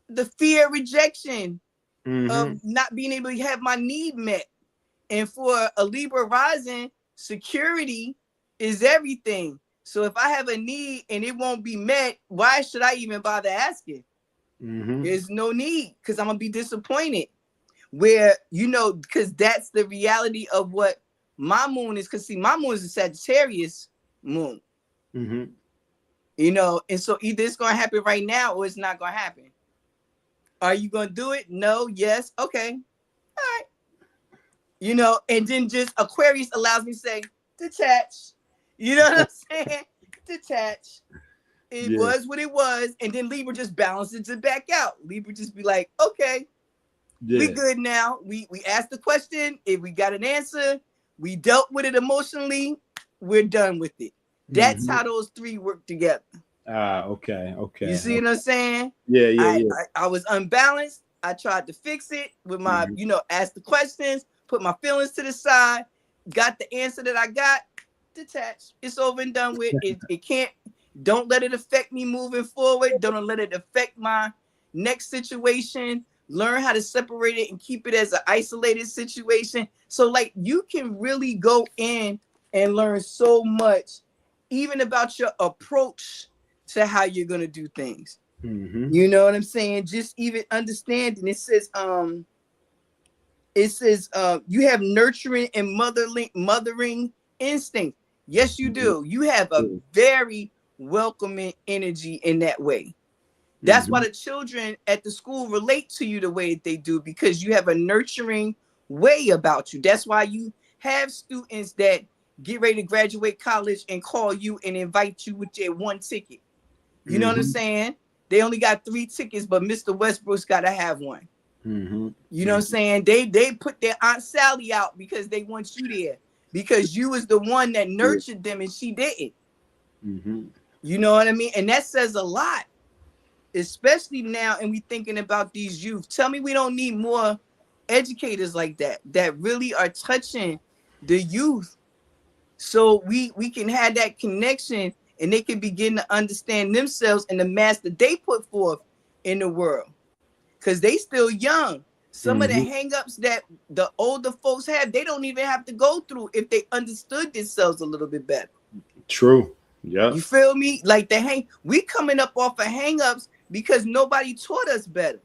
A: the fear of rejection, of not being able to have my need met. And for a Libra rising, security is everything. So if I have a need and it won't be met, why should I even bother asking? There's no need, because I'm going to be disappointed. Where, you know, because that's the reality of what my moon is. Because see, my moon is a Sagittarius moon. You know, and so either it's going to happen right now or it's not going to happen. Are you going to do it? No, yes, okay. All right. You know, and then just Aquarius allows me to say, detach. You know what I'm saying? Detach. It was what it was. And then Libra just balances it back out. Libra just be like, okay, we good now. We asked the question. If we got an answer, we dealt with it emotionally, we're done with it. That's how those three work together.
B: Okay.
A: You see what I'm saying?
B: Yeah.
A: I was unbalanced. I tried to fix it with my, you know, ask the questions, put my feelings to the side, got the answer that I got, detached. It's over and done with. It can't, don't let it affect me moving forward. Don't let it affect my next situation. Learn how to separate it and keep it as an isolated situation. So like you can really go in and learn so much, even about your approach to how you're going to do things. You know what I'm saying? Just even understanding. It says you have nurturing and mothering instinct. Yes, you do. You have a very welcoming energy in that way. That's why the children at the school relate to you the way that they do, because you have a nurturing way about you. That's why you have students that get ready to graduate college and call you and invite you with their one ticket. You know what I'm saying? They only got 3 tickets, but Mr. Westbrook's got to have one. You know what I'm saying? They put their Aunt Sally out because they want you there, because you was the one that nurtured them and she didn't. You know what I mean? And that says a lot, especially now. And we thinking about these youth. Tell me we don't need more educators like that really are touching the youth, so we can have that connection and they can begin to understand themselves and the mass that they put forth in the world, because they still young. Some of the hangups that the older folks have, they don't even have to go through if they understood themselves a little bit better.
B: True. Yeah.
A: You feel me? Like we coming up off of hangups because nobody taught us better.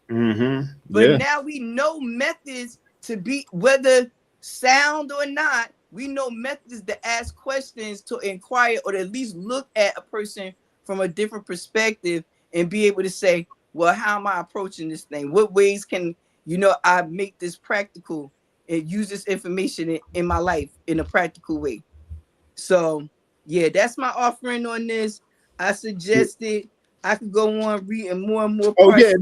A: But now we know methods to be, whether sound or not, we know methods to ask questions, to inquire, or to at least look at a person from a different perspective and be able to say, well, how am I approaching this thing? What ways can, you know, I make this practical and use this information in my life in a practical way? So, yeah, that's my offering on this. I suggested I could go on reading more and more parts.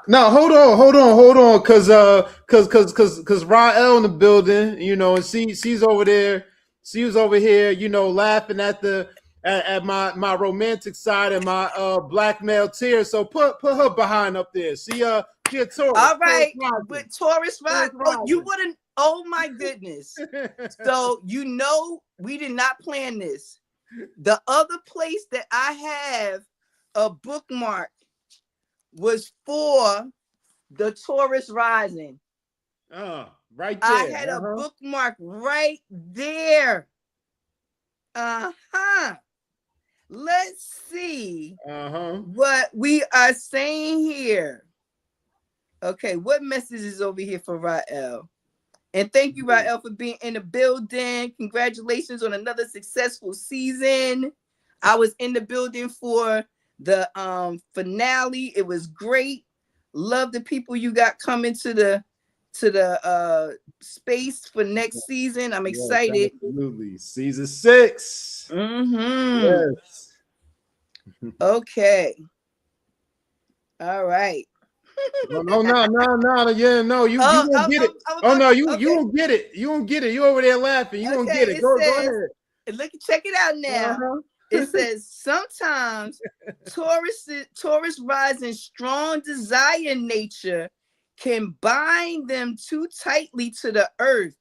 B: No, hold on, cause Rael in the building, you know, and she's over there. She was over here, you know, laughing at the at my romantic side and my black male tier. So put her behind up there. She a Taurus.
A: All right,
B: Taurus
A: but Taurus rising. Oh, you wouldn't. Oh my goodness. So we did not plan this. The other place that I have a bookmark was for the Taurus rising.
B: Right there.
A: I had a bookmark right there. Let's see what we are saying here. Okay, what message is over here for Rael? And thank you, Rael, for being in the building. Congratulations on another successful season. I was in the building for the finale. It was great. Love the people you got coming to the space for next season. I'm excited.
B: Yes, absolutely. Season 6.
A: Yes. Okay. All right.
B: No. Yeah, no. You won't get it. You won't get it. You won't get it. You over there laughing. You won't get it. Go ahead.
A: Look, check it out now. It says sometimes Taurus rising strong desire nature can bind them too tightly to the earth.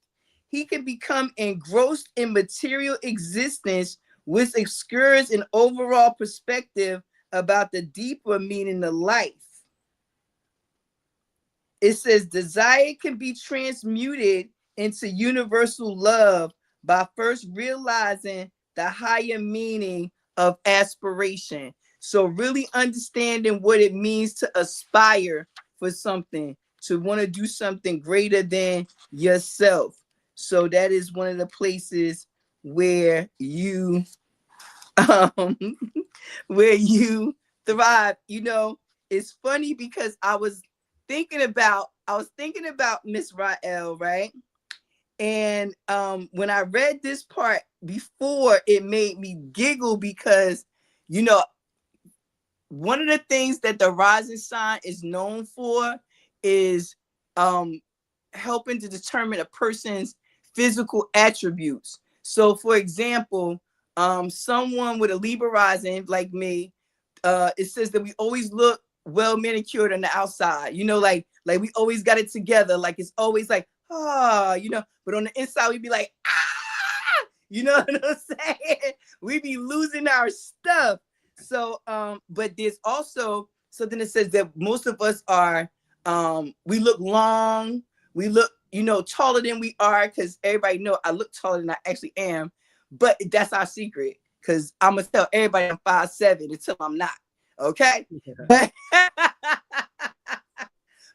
A: He can become engrossed in material existence, which obscures an overall perspective about the deeper meaning of life. It says desire can be transmuted into universal love by first realizing the higher meaning of aspiration. So really understanding what it means to aspire for something, to want to do something greater than yourself. So that is one of the places where you thrive. You know, it's funny because I was thinking about Miss Rael, right? And when I read this part before, it made me giggle because, you know, one of the things that the rising sign is known for is helping to determine a person's physical attributes. So, for example, someone with a Libra rising like me, it says that we always look well manicured on the outside. You know, like we always got it together. Like it's always like, you know, but on the inside we be like, you know what I'm saying? We be losing our stuff. So, but there's also something that says that most of us are, we look long, we look, you know, taller than we are, because everybody know I look taller than I actually am, but that's our secret, because I'm gonna tell everybody I'm 5'7" until I'm not, okay? Yeah.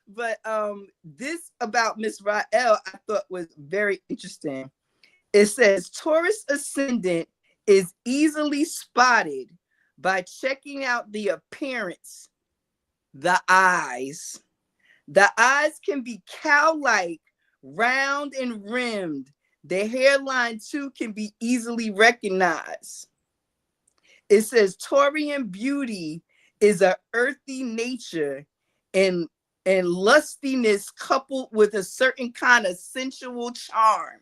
A: But this about Miss Rael I thought was very interesting. It says Taurus ascendant is easily spotted by checking out the appearance, the eyes. The eyes can be cow-like, round and rimmed. The hairline too can be easily recognized. It says Taurian beauty is an earthy nature and lustiness coupled with a certain kind of sensual charm.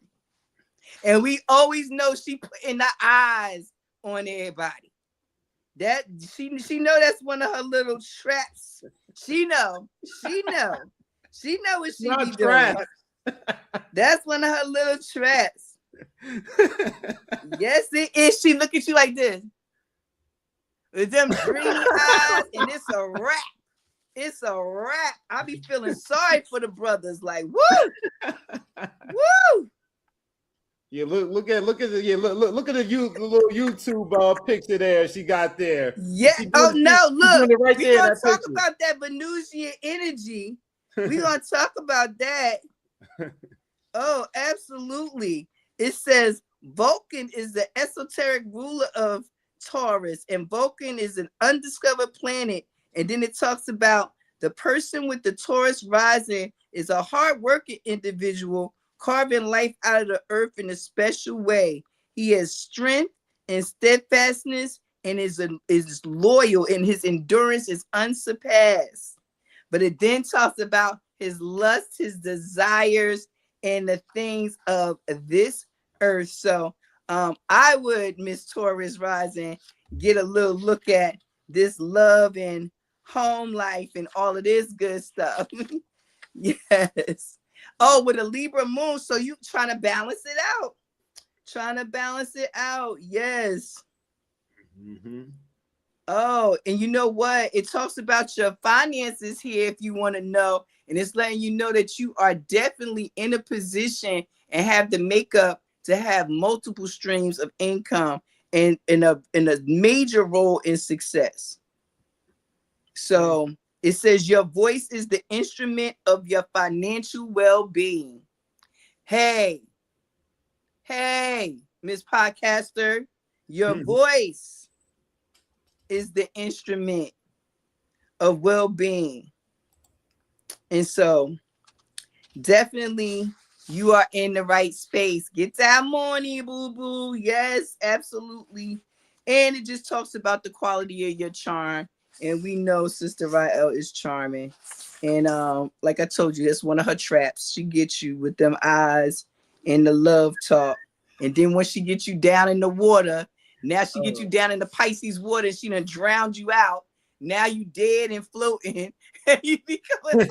A: And we always know she putting the eyes on everybody. That she know that's one of her little traps. She know what she be doing. That's one of her little traps. Yes, it is. She look at you like this with them dreamy eyes, and it's a wrap. It's a wrap. I be feeling sorry for the brothers. Like, woo, woo.
B: Yeah, look at the little YouTube picture there she got there.
A: Yeah. Look. Right we're gonna talk about that Venusian energy. We're gonna talk about that. Oh, absolutely. It says Vulcan is the esoteric ruler of Taurus, and Vulcan is an undiscovered planet. And then it talks about the person with the Taurus rising is a hardworking individual, carving life out of the earth in a special way. He has strength and steadfastness and is loyal, and his endurance is unsurpassed. But it then talks about his lust, his desires, and the things of this earth. So I would, Miss Taurus rising, get a little look at this love and home life and all of this good stuff. Yes. Oh, with a Libra moon, so you trying to balance it out. Trying to balance it out. Yes.
B: Mm-hmm.
A: Oh, and you know what? It talks about your finances here if you want to know. And it's letting you know that you are definitely in a position and have the makeup to have multiple streams of income and in a major role in success. So it says your voice is the instrument of your financial well-being. Hey, Miss Podcaster, your voice is the instrument of well-being. And so definitely you are in the right space. Get that money, boo-boo. Yes, absolutely. And it just talks about the quality of your charm. And we know Sister Rael is charming. And like I told you, that's one of her traps. She gets you with them eyes and the love talk. And then when she gets you down in the water, now she gets you down in the Pisces water and she done drowned you out. Now you dead and floating. you becoming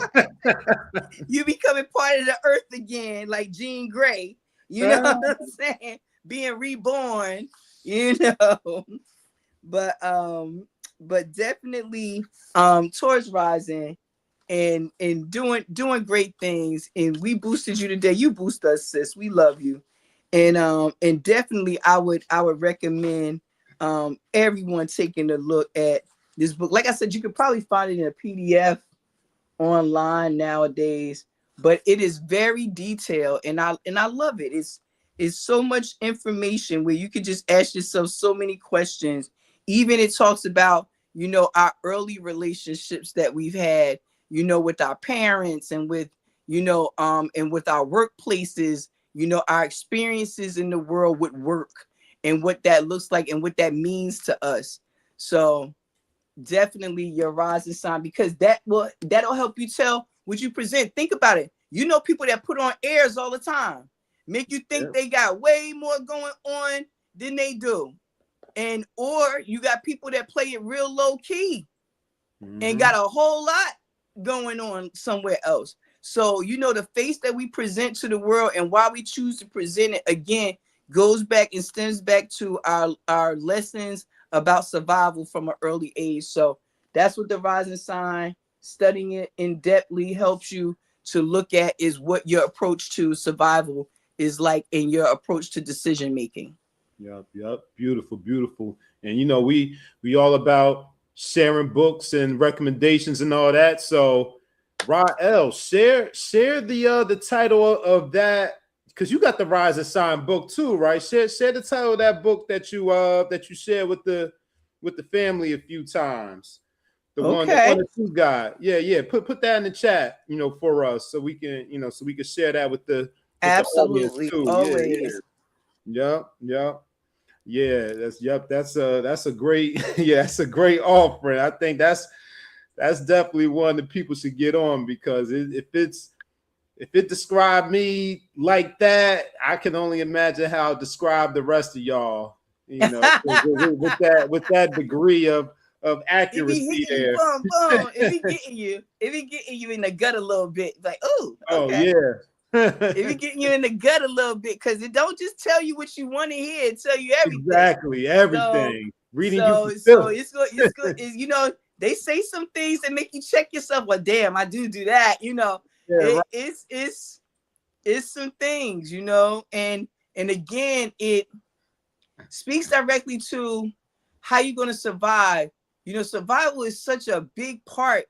A: part of the earth again, like Jean Grey. You know what I'm saying? Being reborn, you know. But definitely Taurus rising and doing great things. And we boosted you today. You boost us, sis. We love you. And definitely I would recommend everyone taking a look at this book. Like I said, you could probably find it in a PDF online nowadays, but it is very detailed and I love it. It's so much information where you could just ask yourself so many questions. Even it talks about, you know, our early relationships that we've had, you know, with our parents and with, you know, and with our workplaces, you know, our experiences in the world with work and what that looks like and what that means to us. So definitely your rising sign, because that'll help you tell what you present. Think about it. You know, people that put on airs all the time make you think they got way more going on than they do. And or you got people that play it real low key and got a whole lot going on somewhere else. So, you know, the face that we present to the world and why we choose to present it again goes back and stems back to our lessons about survival from an early age. So that's what the rising sign, studying it in depthly helps you to look at, is what your approach to survival is like in your approach to decision making.
B: Yep. Beautiful. And you know, we all about sharing books and recommendations and all that. So Rael, share the title of that, because you got the Rising Sign book too, right? Share the title of that book that you shared with the family a few times. The one that you got. Yeah. Put that in the chat, you know, for us, so we can, you know, so we can share that with the
A: absolutely
B: audience too.
A: Always.
B: Yep. Yeah, that's a great that's a great offering. I think that's definitely one that people should get on, because if it described me like that, I can only imagine how it described the rest of y'all. You know, with that degree of accuracy there.
A: If he getting you in the gut a little bit, like, okay.
B: Oh yeah.
A: If he getting you in the gut a little bit, because it don't just tell you what you want to hear, it tell you everything.
B: Exactly, everything.
A: So,
B: reading
A: so,
B: you.
A: So it's good. You know, they say some things that make you check yourself. Well, damn, I do that. You know, it's some things. You know, and again, it speaks directly to how you're going to survive. You know, survival is such a big part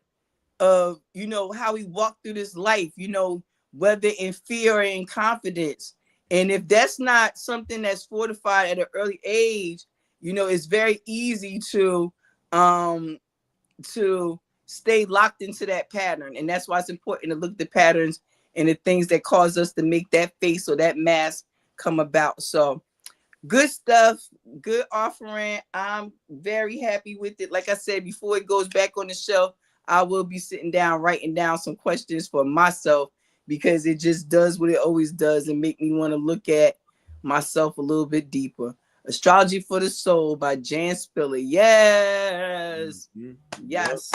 A: of, you know, how we walk through this life, you know, whether in fear or in confidence. And if that's not something that's fortified at an early age, you know, it's very easy to stay locked into that pattern. And that's why it's important to look at the patterns and the things that cause us to make that face or that mask come about. So good stuff, good offering. I'm very happy with it. Like I said, before it goes back on the shelf, I will be sitting down, writing down some questions for myself, because it just does what it always does and make me want to look at myself a little bit deeper. Astrology for the Soul by Jeanne. Yes. Yes.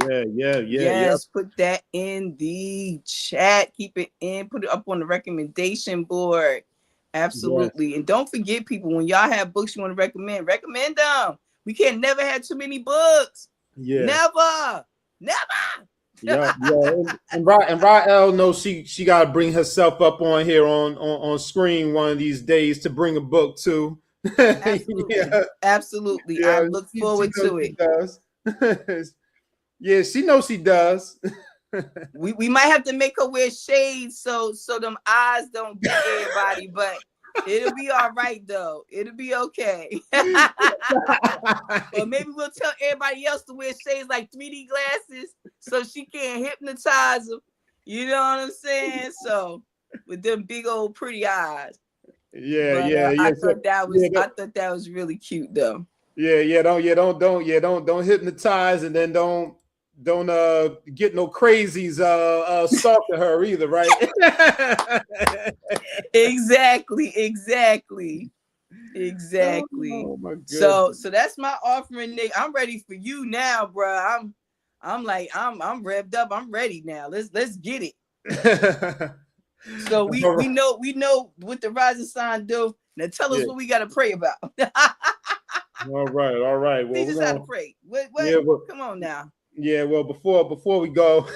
A: Yes. Put that in the chat. Keep it in. Put it up on the recommendation board. Absolutely. Yes. And don't forget, people, when y'all have books you want to recommend them. We can't never have too many books. Yeah. Never.
B: Yeah. And Rael knows she got to bring herself up on here on screen one of these days to bring a book too.
A: Absolutely. Absolutely. Yeah, I look forward to it.
B: Does. Yeah, she knows she does.
A: we might have to make her wear shades so them eyes don't get everybody, but it'll be all right though. It'll be okay. Or maybe we'll tell everybody else to wear shades like 3D glasses so she can't hypnotize them. You know what I'm saying? So with them big old pretty eyes.
B: Yeah.
A: I thought that was really cute though.
B: Don't hypnotize, and then don't get no crazies stalking her either, right?
A: Exactly.
B: Oh my goodness.
A: So that's my offering, Nick. I'm ready for you now, bro. I'm revved up. I'm ready now. Let's get it. So we know what the rising sign do. Now tell us what we gotta pray about.
B: All right. Well,
A: we just gotta pray. What? Come on now.
B: Yeah. Well, before we go,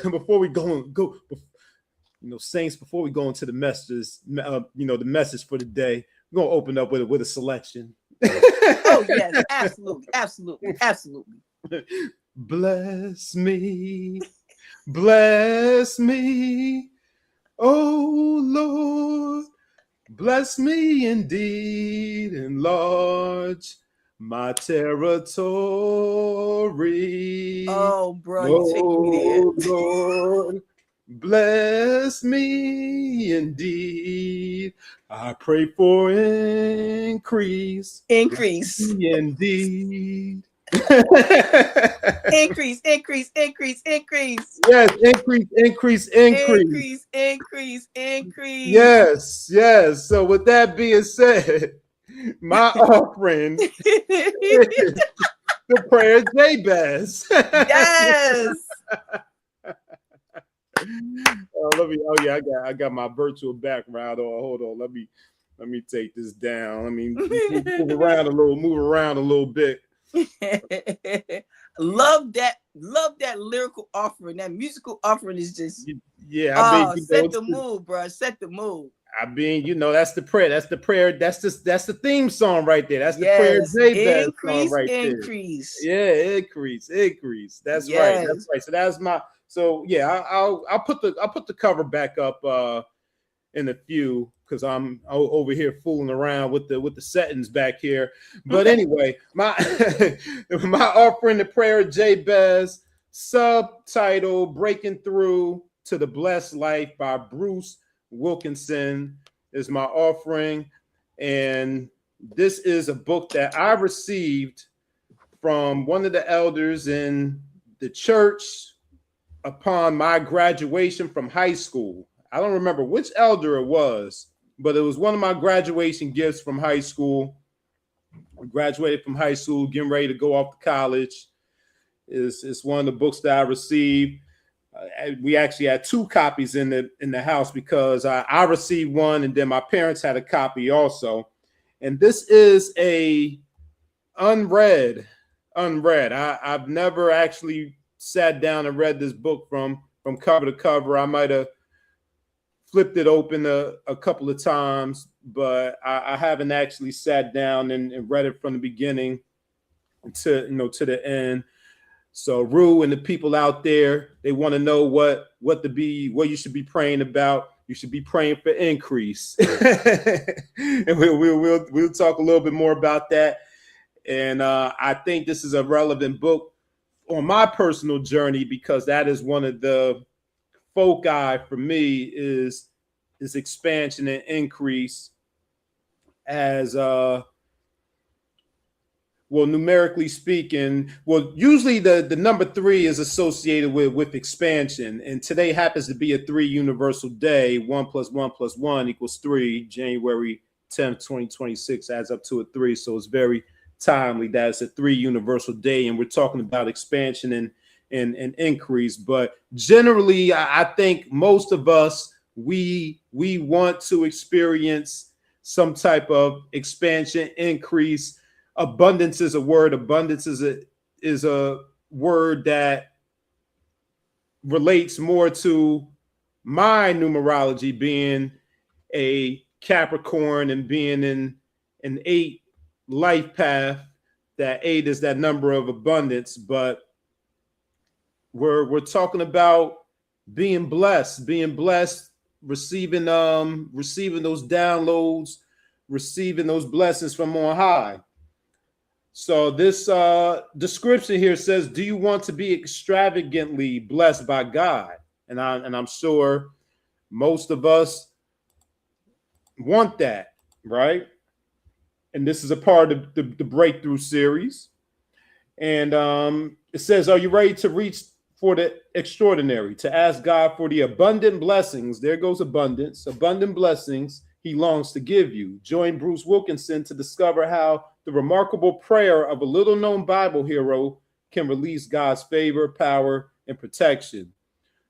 B: saints, before we go into the messages, the message for the day, we're gonna open up with a selection.
A: Oh yes, absolutely.
B: Bless me, oh Lord, bless me indeed, enlarge my territory.
A: Oh, bro, take me there.
B: Lord, bless me indeed. I pray for increase. Indeed.
A: Increase.
B: Yes, increase. Yes. So with that being said, my offering is the prayer of Jabez.
A: Yes.
B: I got my virtual background on. Hold on. Let me take this down. Let me move around a little bit.
A: Love that lyrical offering. That musical offering is just set the mood, bro. Set the mood.
B: I mean, that's the prayer. That's the prayer. That's the theme song right there. That's the prayer Jabez song right there.
A: Increase.
B: Yeah, increase. That's right. So that's my. So yeah, I'll put the cover back up in a few, because I'm over here fooling around with the settings back here. But anyway, my offering, the prayer of Jabez, subtitle Breaking Through to the Blessed Life by Bruce Wilkinson, is my offering. And this is a book that I received from one of the elders in the church upon my graduation from high school. I don't remember which elder it was, but it was one of my graduation gifts from high school. I graduated from high school, getting ready to go off to college. It's one of the books that I received. We actually had two copies in the house, because I received one, and then my parents had a copy also. And this is a unread. I've never actually sat down and read this book from cover to cover. I might have flipped it open a couple of times, but I haven't actually sat down and read it from the beginning to the end. So Roo and the people out there, they want to know what you should be praying about. You should be praying for increase. And we'll talk a little bit more about that. And I think this is a relevant book on my personal journey, because that is one of the foci for me is expansion and increase, as numerically speaking. Well, usually the number 3 is associated with expansion, and today happens to be a 3 universal day. 1 + 1 + 1 = 3, January 10th, 2026 adds up to a 3. So it's very timely that it's a 3 universal day, and we're talking about expansion and increase. But generally, I think most of us, we want to experience some type of expansion, increase. Abundance is a word. Abundance is a word that relates more to my numerology, being a Capricorn and being in an 8 life path. That 8 is that number of abundance, but we're talking about being blessed, receiving those downloads, receiving those blessings from on high. So this description here says, do you want to be extravagantly blessed by God? And I'm sure most of us want that, right? And this is a part of the breakthrough series. And it says, are you ready to reach for the extraordinary, to ask God for the abundant blessings? There goes abundance, abundant blessings he longs to give you. Join Bruce Wilkinson to discover how the remarkable prayer of a little known Bible hero can release God's favor, power, and protection.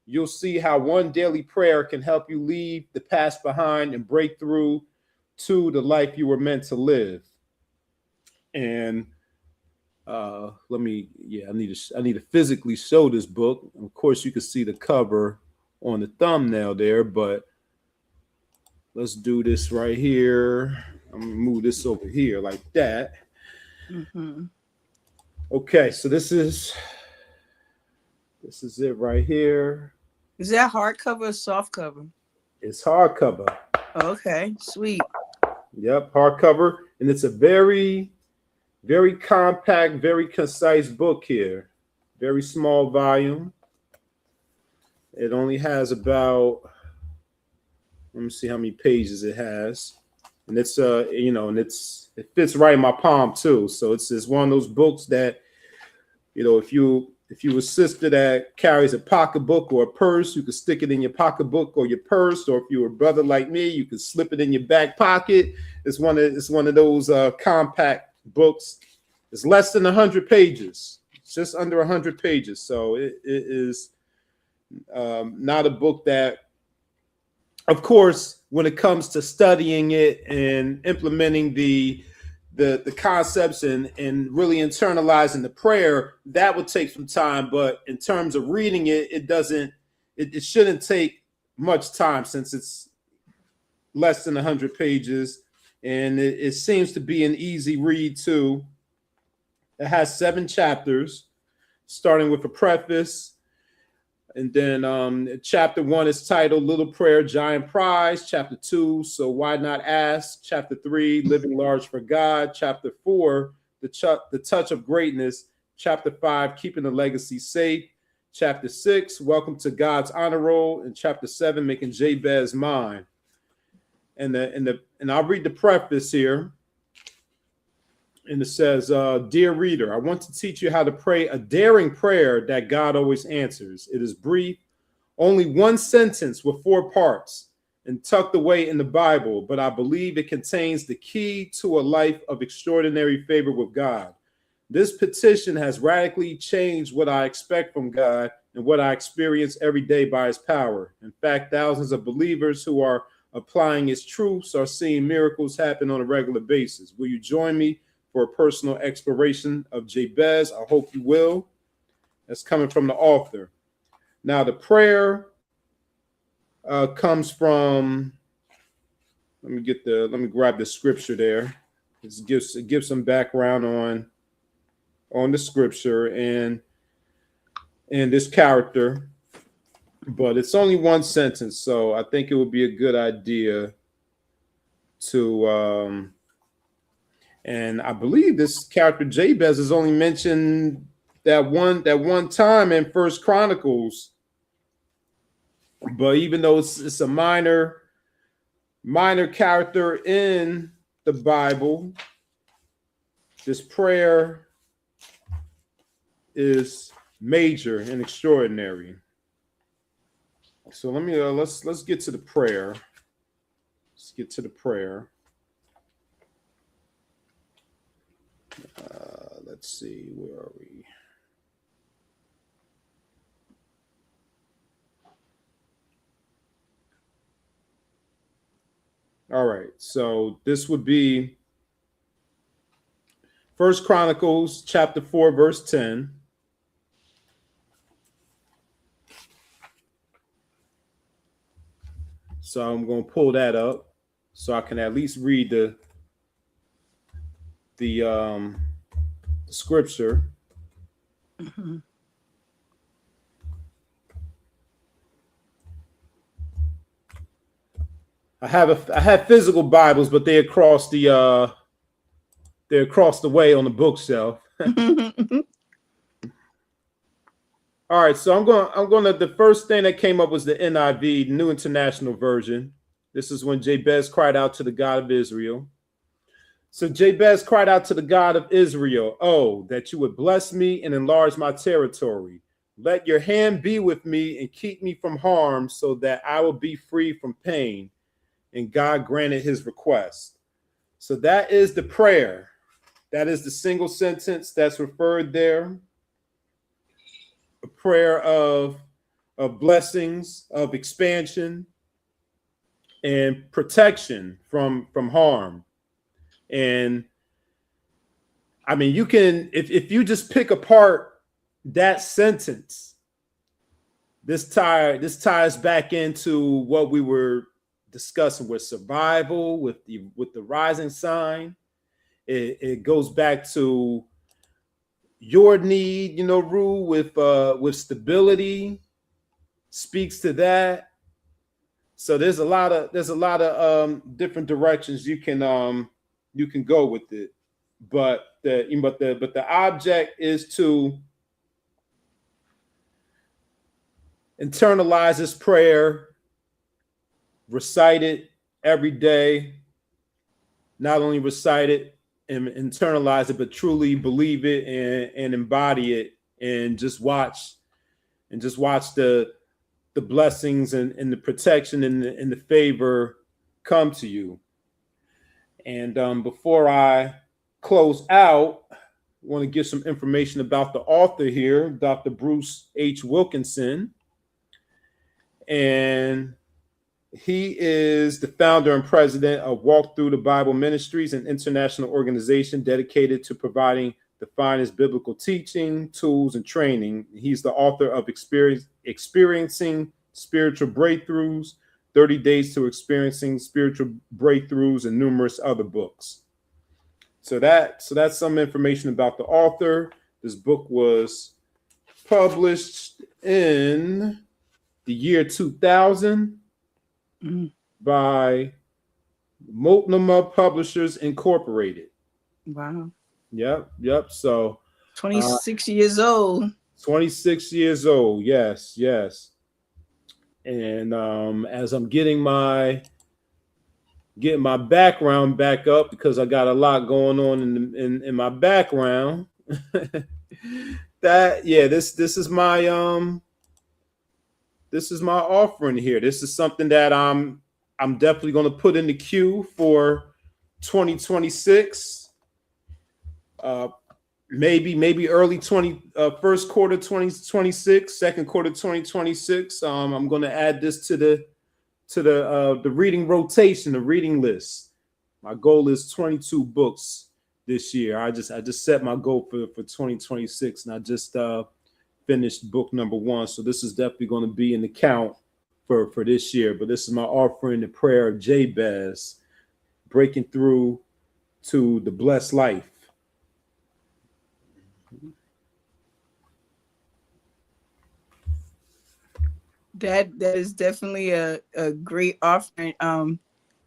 B: You'll see how one daily prayer can help you leave the past behind and break through to the life you were meant to live. And I need to physically show this book. Of course, you can see the cover on the thumbnail there, but let's do this right here. I'm gonna move this over here like that.
A: Mm-hmm.
B: Okay, so this is it right here.
A: Is that hardcover or soft cover?
B: It's hardcover.
A: Okay, sweet.
B: Yep, hardcover, and it's a very, very compact, very concise book here. Very small volume. It only has about, let me see how many pages it has. And it's it fits right in my palm too. So it's one of those books that, if you a sister that carries a pocketbook or a purse, you can stick it in your pocketbook or your purse. Or if you're a brother like me, you can slip it in your back pocket. It's one of those compact books. It's less than 100 pages. It's just under 100 pages. So it is not a book that, of course, when it comes to studying it and implementing the concepts and really internalizing the prayer, that would take some time. But in terms of reading it, it shouldn't take much time, since it's less than 100 pages. And it seems to be an easy read too. It has 7 chapters, starting with a preface. And then chapter 1 is titled Little Prayer, Giant Prize. Chapter 2, So Why Not Ask? Chapter 3, Living Large for God. Chapter 4, The Touch of Greatness. Chapter 5, Keeping the Legacy Safe. Chapter 6, Welcome to God's Honor Roll. And Chapter 7, Making Jabez Mine. And I'll read the preface here. And it says, Dear reader, I want to teach you how to pray a daring prayer that God always answers. It is brief, only 1 sentence with 4 parts, and tucked away in the Bible, but I believe it contains the key to a life of extraordinary favor with God. This petition has radically changed what I expect from God and what I experience every day by his power. In fact, thousands of believers who are applying its truths are seeing miracles happen on a regular basis. Will you join me for a personal exploration of Jabez? I hope you will. That's coming from the author. Now, the prayer comes from, let me grab the scripture there. It gives some background on the scripture and this character, but it's only 1 sentence, so I think it would be a good idea to and I believe this character Jabez is only mentioned that one time in First Chronicles. But even though it's a minor character in the Bible, this prayer is major and extraordinary. So let's get to the prayer. Let's get to the prayer. let's see, where are we? All right, so this would be First Chronicles chapter 4, verse 10. So I'm going to pull that up so I can at least read the scripture.
A: Mm-hmm.
B: I have physical Bibles, but they're across the way on the bookshelf. All right, so I'm gonna the first thing that came up was the NIV, New International Version. This is when Jabez cried out to the God of Israel. So Jabez cried out to the God of Israel, "Oh, that you would bless me and enlarge my territory. Let your hand be with me and keep me from harm so that I will be free from pain." And God granted his request. So that is the prayer. That is the single sentence that's referred there. A prayer of blessings, of expansion, and protection from harm. And I mean, you can, if you just pick apart that sentence, this ties back into what we were discussing with survival, with the rising sign. It goes back to your need, Roo, with stability, speaks to that. So there's a lot of different directions you can go with it, but the object is to internalize this prayer, recite it every day. Not only recite it and internalize it, but truly believe it and embody it, and just watch the blessings and the protection and the favor come to you. And before I close out, I want to give some information about the author here, Dr. Bruce H. Wilkinson. And he is the founder and president of Walk Through the Bible Ministries, an international organization dedicated to providing the finest biblical teaching, tools, and training. He's the author of Experiencing Spiritual Breakthroughs, 30 Days to Experiencing Spiritual Breakthroughs, and numerous other books. So that's some information about the author. This book was published in the year 2000. By Multnomah Publishers Incorporated.
A: Wow.
B: Yep. So
A: 26 years old.
B: 26 years old. Yes. And as I'm getting my background back up, because I got a lot going on in my background. This is my offering here. This is something that I'm definitely going to put in the queue for 2026. Maybe early first quarter 2026, second quarter 2026. I'm going to add this to the reading rotation, the reading list. My goal is 22 books this year. I just set my goal for 2026, and I just finished book number 1. So this is definitely going to be in the count for this year. But this is my offering, the prayer of Jabez, breaking through to the blessed life.
A: That is definitely a great offering.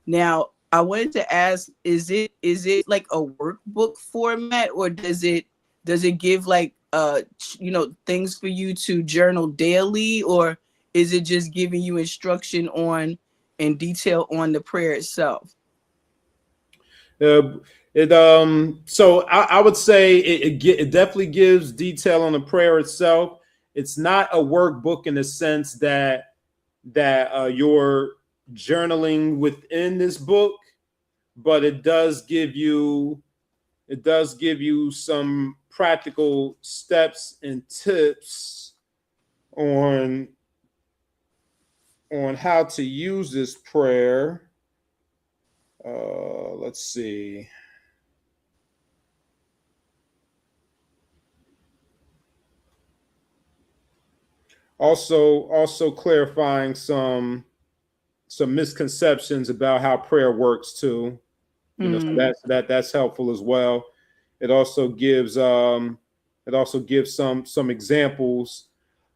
A: Now I wanted to ask, is it like a workbook format, or does it give like things for you to journal daily, or is it just giving you instruction on and detail on the prayer itself?
B: So I would say it definitely gives detail on the prayer itself. It's not a workbook in the sense that you're journaling within this book, but it does give you it does give you some practical steps and tips on how to use this prayer. Let's see. Also clarifying some misconceptions about how prayer works too. You know, so that's helpful as well. It also gives some examples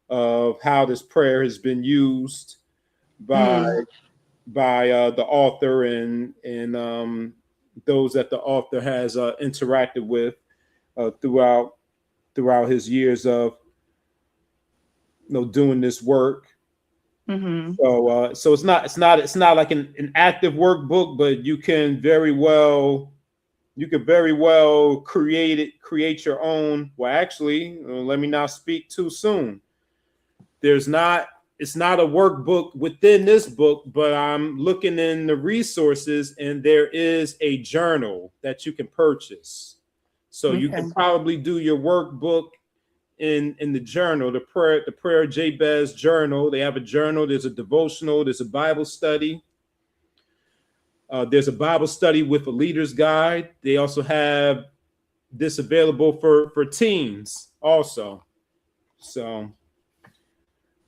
B: of how this prayer has been used by the author and those that the author has interacted with throughout his years of doing this work. So it's not like an active workbook, but you can very well create your own. Well, actually, let me not speak too soon. It's not a workbook within this book, but I'm looking in the resources and there is a journal that you can purchase. So you can probably do your workbook in the journal, the prayer Jabez journal. They have a journal, there's a devotional, there's a Bible study. There's a Bible study with a leader's guide. They also have this available for teens also. So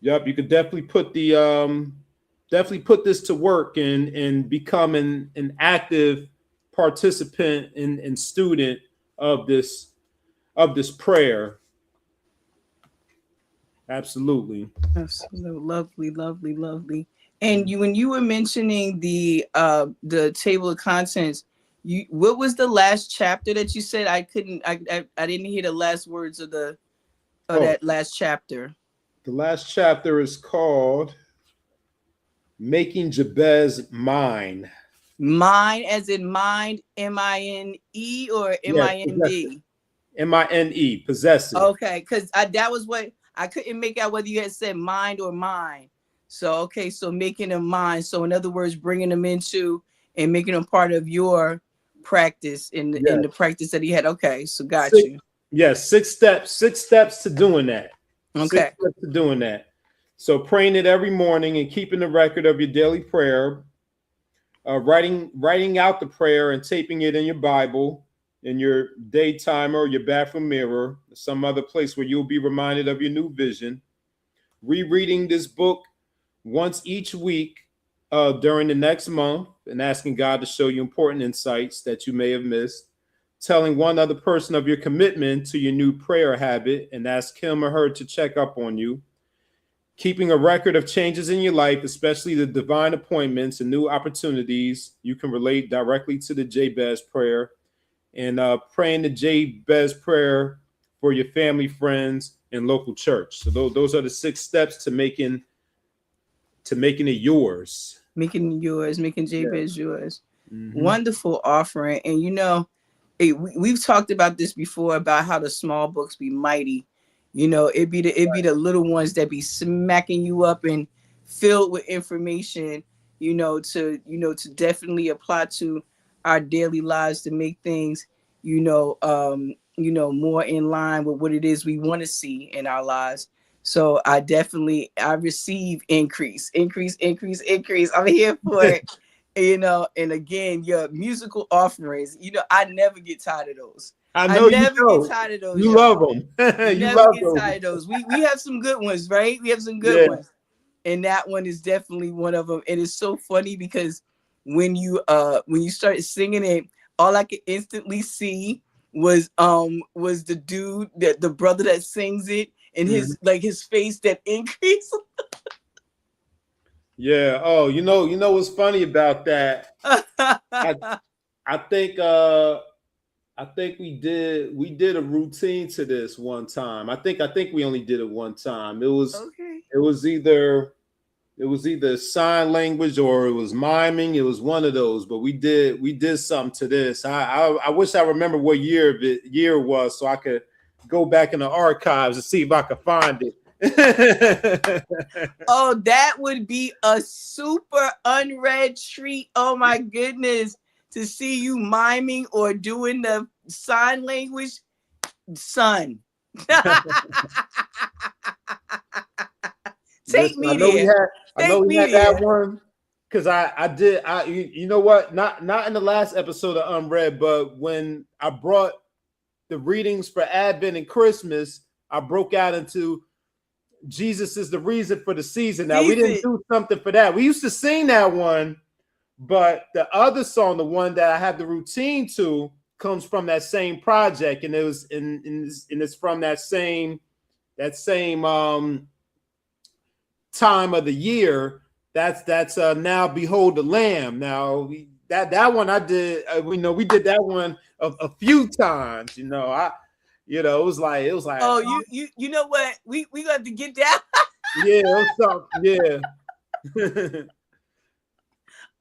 B: yep, you could definitely put this to work and become an active participant and student of this prayer. Absolutely.
A: Lovely. And when you were mentioning the table of contents, what was the last chapter that you said? I didn't hear the last words of that last chapter.
B: The last chapter is called Making Jabez Mine.
A: Mine as in mind, M-I-N-E or M-I-N-D?
B: M-I-N-E, possessive.
A: Okay, because that was what I couldn't make out whether you had said mind or mine. So, so making them mine. So in other words, bringing them into and making them part of your practice in the practice that he had. Okay, so got you.
B: Yes, 6 steps to doing that.
A: Okay.
B: 6 steps to doing that. So praying it every morning and keeping the record of your daily prayer, writing out the prayer and taping it in your Bible, in your day timer or your bathroom mirror, some other place where you'll be reminded of your new vision. Rereading this book once each week during the next month and asking God to show you important insights that you may have missed. Telling one other person of your commitment to your new prayer habit and ask him or her to check up on you. Keeping a record of changes in your life, especially the divine appointments and new opportunities you can relate directly to the Jabez prayer. And praying the Jabez prayer for your family, friends, and local church. So those are the 6 steps to making it yours.
A: Making Jabez yours. Wonderful offering. And we've talked about this before about how the small books be mighty. It'd be the little ones that be smacking you up and filled with information, to definitely apply to our daily lives to make things, more in line with what it is we want to see in our lives. So I receive increase. I'm here for it. And again, your musical offerings, I never get tired of those.
B: I never
A: get tired of those.
B: You love them.
A: Never get tired of those. We have some good ones, right? We have some good ones. And that one is definitely one of them. And it's so funny because when you started singing it, all I could instantly see was the dude, the brother that sings it, and his face that increased.
B: Yeah. Oh, what's funny about that? I think we did a routine to this one time. I think we only did it one time. It was either sign language or it was miming. It was one of those, but we did something to this. I wish I remember what year it was so I could go back in the archives and see if I could find it.
A: Oh, that would be a super unread treat. Oh my goodness. To see you miming or doing the sign language, son. Take
B: Listen,
A: me there.
B: I know
A: Take
B: we
A: me
B: had that
A: there.
B: one because you know what? Not in the last episode of Unread, but when I brought the readings for Advent and Christmas, I broke out into Jesus is the reason for the season. Now we didn't do something for that. We used to sing that one, but the other song, the one that I have the routine to, comes from that same project, and it's from that same time of the year. That's now behold the Lamb. Now that one I did. We did that one a few times. It was like
A: Oh, you know what? We got to get down.
B: Yeah, it was yeah.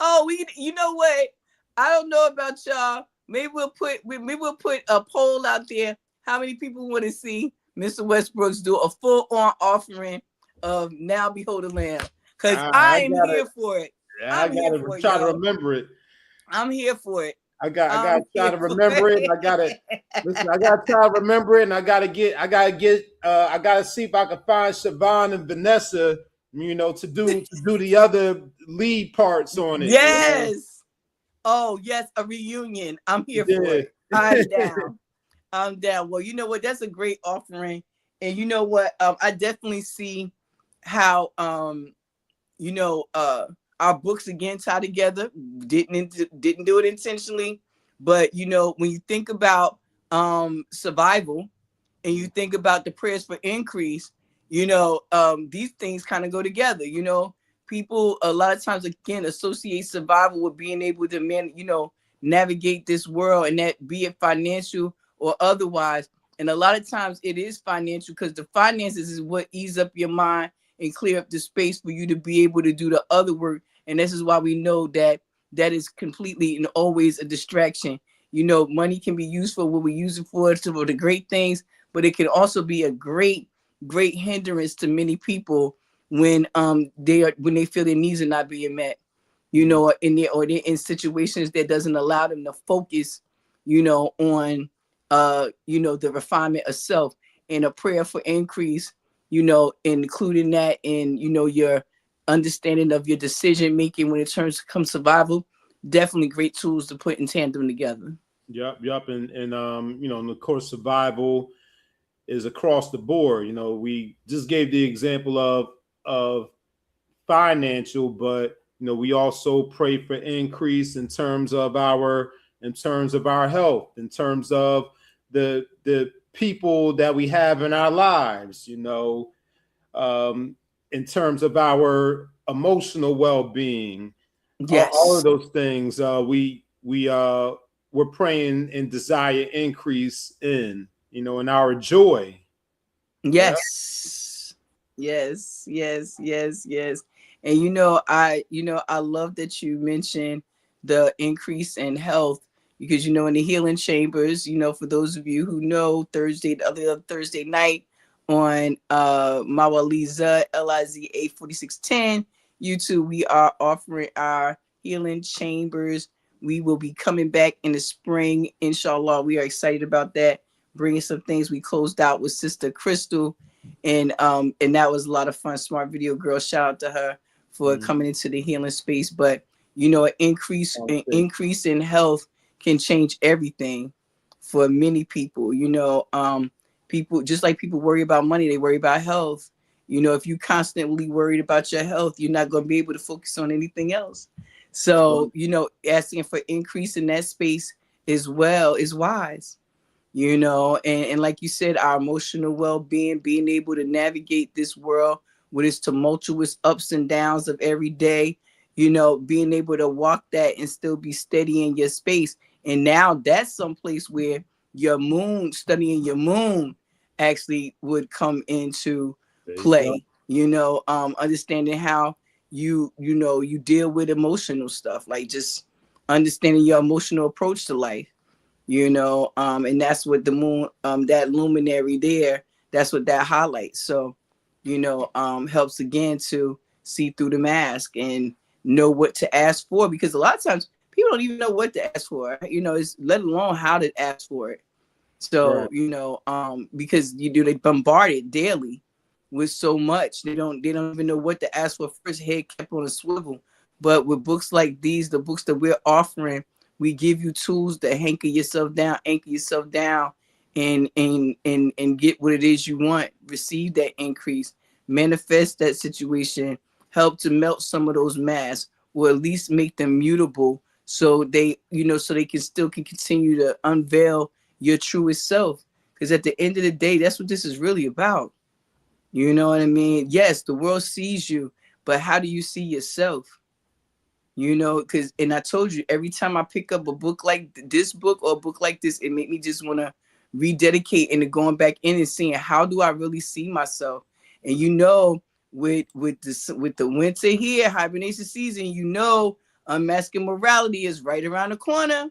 A: Oh, you know what? I don't know about y'all. Maybe we'll put a poll out there. How many people want to see Mr. Westbrook's do a full-on offering of Now Behold the Lamb? Because I'm here for it.
B: Yeah, I gotta try to remember it.
A: I'm here for it.
B: I gotta try to remember it. I gotta try to remember it, and I gotta see if I can find Siobhan and Vanessa, to do the other lead parts on it.
A: Yes. Oh, yes, a reunion. I'm here for it. I'm down. I'm down. Well, you know what? That's a great offering. And you know what? I definitely see how our books again tie together. Didn't do it intentionally, but when you think about survival and you think about the prayers for increase, these things kind of go together. People a lot of times again associate survival with being able to navigate this world, and that be it financial or otherwise. And a lot of times it is financial, because the finances is what ease up your mind and clear up the space for you to be able to do the other work. And this is why we know that is completely and always a distraction. Money can be used for what we use it for the great things, but it can also be a great hindrance to many people when they feel their needs are not being met, they're in situations that doesn't allow them to focus, on the refinement of self. And a prayer for increase, including that in your understanding of your decision making when it comes survival, definitely great tools to put in tandem together.
B: Yep. And of course, survival is across the board. We just gave the example of financial, but we also pray for increase in terms of our health, in terms of the people that we have in our lives, in terms of our emotional well-being.
A: Yes.
B: All of those things we're praying and desire increase in our joy.
A: Yes. Yes. And I love that you mentioned the increase in health, because in the healing chambers, for those of you who know, the other Thursday night on MaWu Lisa Liza 4610 YouTube, we are offering our healing chambers. We will be coming back in the spring, inshallah. We are excited about that, bringing some things. We closed out with Sister Crystal, and that was a lot of fun. Smart video girl, shout out to her for coming into the healing space. But an increase in health can change everything for many people. People, just like people worry about money, they worry about health. If you constantly worried about your health, you're not going to be able to focus on anything else. So, asking for increase in that space as well is wise. And like you said, our emotional well-being, being able to navigate this world with its tumultuous ups and downs of every day, being able to walk that and still be steady in your space. And now that's someplace where studying your moon actually would come into play. Understanding how you deal with emotional stuff, like just understanding your emotional approach to life. And that's what the moon, that luminary there, that's what that highlights. So, helps again to see through the mask and know what to ask for, because a lot of times people don't even know what to ask for. It's let alone how to ask for it. So,
B: Right.
A: because they bombard it daily with so much, they don't even know what to ask for first. Head kept on a swivel. But with books like these, the books that we're offering, we give you tools to anchor yourself down, and get what it is you want, receive that increase, manifest that situation, help to melt some of those masks, or at least make them mutable, so so they can continue to unveil your truest self. Because at the end of the day, that's what this is really about. You know what I mean? Yes, the world sees you, but how do you see yourself? And I told you, every time I pick up a book like this book or a book like this, it made me just want to rededicate into going back in and seeing, how do I really see myself? And with the winter here, hibernation season, unmasking morality is right around the corner.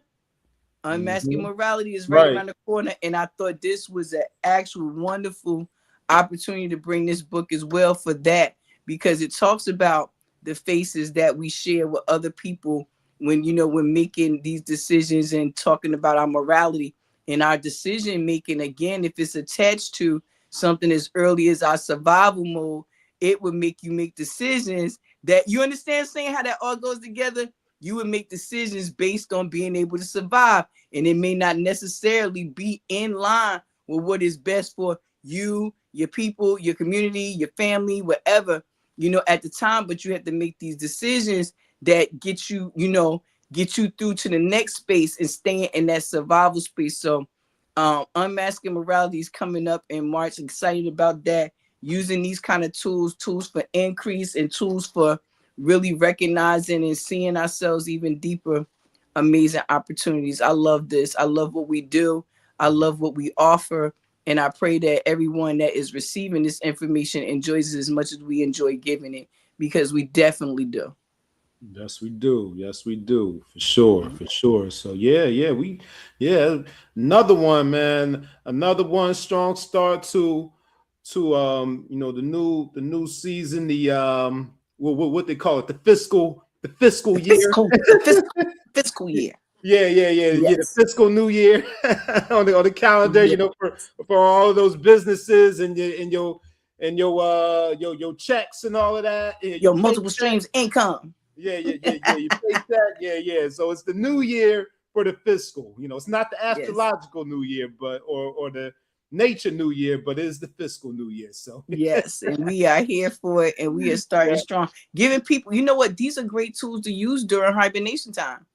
A: Unmasking
B: Hmm.
A: morality is right
B: Right.
A: around the corner. And I thought this was an actual wonderful opportunity to bring this book as well for that, because it talks about the faces that we share with other people when making these decisions and talking about our morality and our decision making. Again, if it's attached to something as early as our survival mode, it would make you make decisions that, you understand saying how that all goes together. You would make decisions based on being able to survive, and it may not necessarily be in line with what is best for you, your people, your community, your family, whatever, at the time. But you have to make these decisions that get you through to the next space and staying in that survival space. So unmasking morality is coming up in March. Excited about that. Using these kind of tools for increase and tools for really recognizing and seeing ourselves even deeper. Amazing opportunities. I love this. I love what we do. I love what we offer. And I pray that everyone that is receiving this information enjoys it as much as we enjoy giving it, because we definitely do.
B: Yes, we do. Yes, we do. For sure. For sure. So yeah, another one, man. Another one. Strong start to the new season. What they call it, the fiscal year.
A: The fiscal year.
B: Yeah. The
A: Yes.
B: fiscal new year on the calendar.
A: Yes.
B: For all of those businesses and your checks and all of that. Your
A: Your multiple
B: paycheck.
A: streams of income.
B: Yeah. You face that. Yeah. So it's the new year for the fiscal. It's not the
A: Yes.
B: astrological new year, but or the nature new year, but it is the fiscal new year. So
A: Yes, and we are here for it, and we are starting
B: yeah.
A: strong. Giving people, these are great tools to use during hibernation time.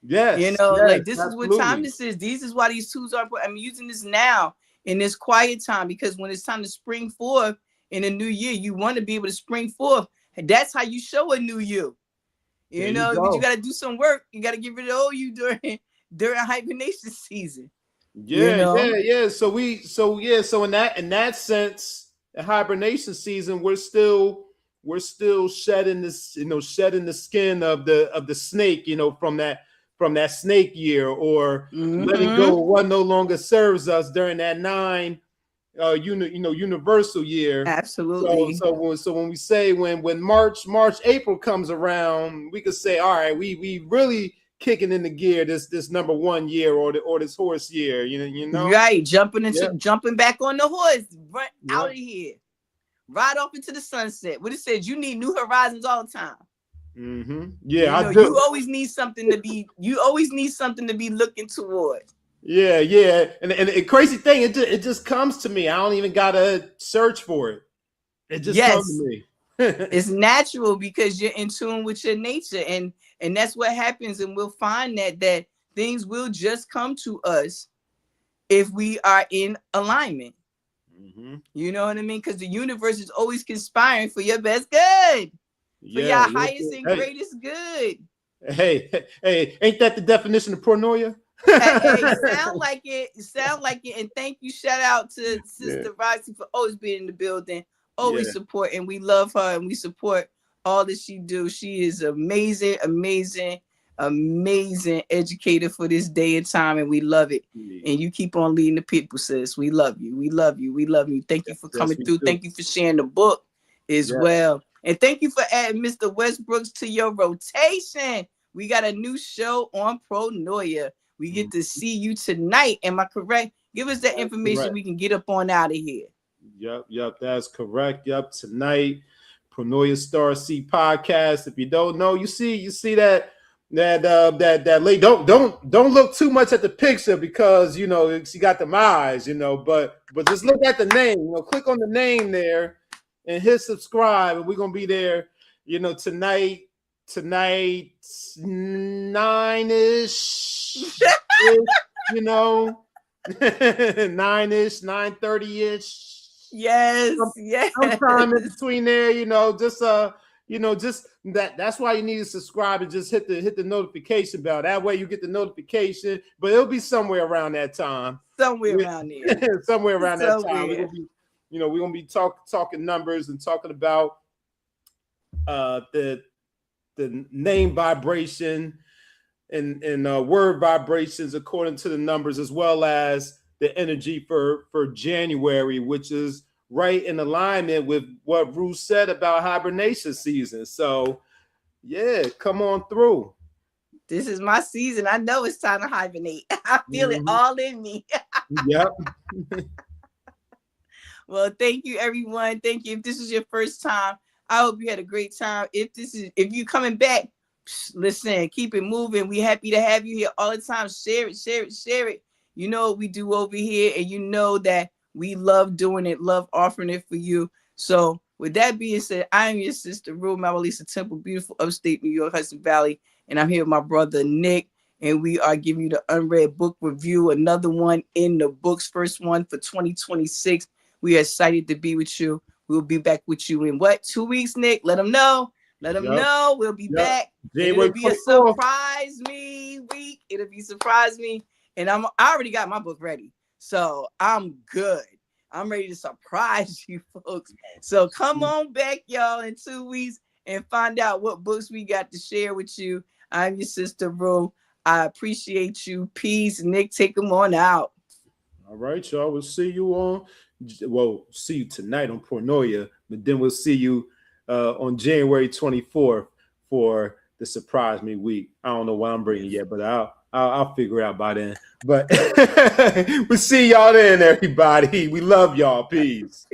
B: Yes,
A: Like, this is what time
B: absolutely.
A: this is. This is why these tools are. I'm using this now in this quiet time, because when it's time to spring forth in a new year, you want to be able to spring forth. That's how you show a new you.
B: There you
A: But you
B: go.
A: got to do some work. You got to get rid of old you during hibernation season. You
B: Yeah,
A: know.
B: yeah, yeah. So in that sense, the hibernation season, we're still shedding the skin of the snake, from that snake year, or letting
A: Mm-hmm.
B: go of what no longer serves us during that universal year. So
A: Absolutely.
B: when we say when March April comes around, we could say, all right, we really kicking into gear this number one year, or this horse year.
A: Right,
B: Yeah,
A: jumping back on the horse, run out
B: yeah.
A: of here, ride off into the sunset. What it says, you need new horizons all the time.
B: Yeah, I
A: You
B: do.
A: always need something to be. You always need something to be looking toward.
B: Yeah. And the crazy thing, it just comes to me. I don't even gotta search for it. It just comes
A: Yes,
B: to me.
A: it's natural because you're in tune with your nature, and that's what happens. And we'll find that things will just come to us if we are in alignment. You know what I mean? Because the universe is always conspiring for your best good, for your
B: Yeah.
A: highest and
B: Hey,
A: greatest good.
B: hey, ain't that the definition of paranoia?
A: Hey, sound like it. Sound like it. And thank you. Shout out to
B: Yeah,
A: Sister Roxy for always being in the building, always
B: yeah,
A: supporting. We love her and we support all that she do. She is amazing, amazing, amazing educator for this day and time, and we love it.
B: yeah.
A: And you keep on leading the people, sis. We love you. We love you. We love you. Thank you for
B: Yes,
A: coming
B: we
A: through.
B: do.
A: Thank you for sharing the book as
B: Yes.
A: well. And thank you for adding Mr. Westbrooks to your rotation. We got a new show on Pronoia. We get to see you tonight. Am I correct? Give us that information. We can get up on out of here.
B: Yep, that's correct. Yep, tonight, Pronoia Star C podcast. If you don't know, you see that lady. Don't look too much at the picture because you know she got them eyes, you know. But just look at the name. You know, click on the name there and hit subscribe, and we're gonna be there. You know, tonight 9-ish. You know, 9-ish, 9:30-ish.
A: Yes.
B: Sometime in between there, you know, just that's why you need to subscribe and just hit the notification bell. That way you get the notification, but it'll be somewhere around that time.
A: Somewhere around there.
B: Somewhere around that time. We're gonna be talking numbers and talking about the name vibration and word vibrations according to the numbers, as well as the energy for January, which is right in alignment with what Roo said about hibernation season. So yeah, come on through.
A: This is my season. I know it's time to hibernate. I feel it all in me.
B: Yep.
A: Well, thank you, everyone. Thank you. If this is your first time, I hope you had a great time. If you coming back, listen, keep it moving. We happy to have you here all the time. Share it. You know what we do over here, and you know that we love doing it, love offering it for you. So with that being said, I am your sister, MaWu Lisa Temple, beautiful upstate New York, Hudson Valley, and I'm here with my brother, Nick, and we are giving you the UnRead Book Review, another one in the books, first one for 2026. We are excited to be with you. We'll be back with you in 2 weeks, Nick? Let them know. Know. We'll be back. It'll be a surprise me week. It'll be surprise me. And I already got my book ready. So I'm good. I'm ready to surprise you folks. So come on back, y'all, in 2 weeks and find out what books we got to share with you. I'm your sister, Roo. I appreciate you. Peace. Nick, take them on out.
B: All right, y'all. We'll see you see you tonight on Pronoia, but then we'll see you on January 24th for the Surprise Me week. I don't know what I'm bringing yet, but I'll figure it out by then. But we'll see y'all then, everybody. We love y'all. Peace.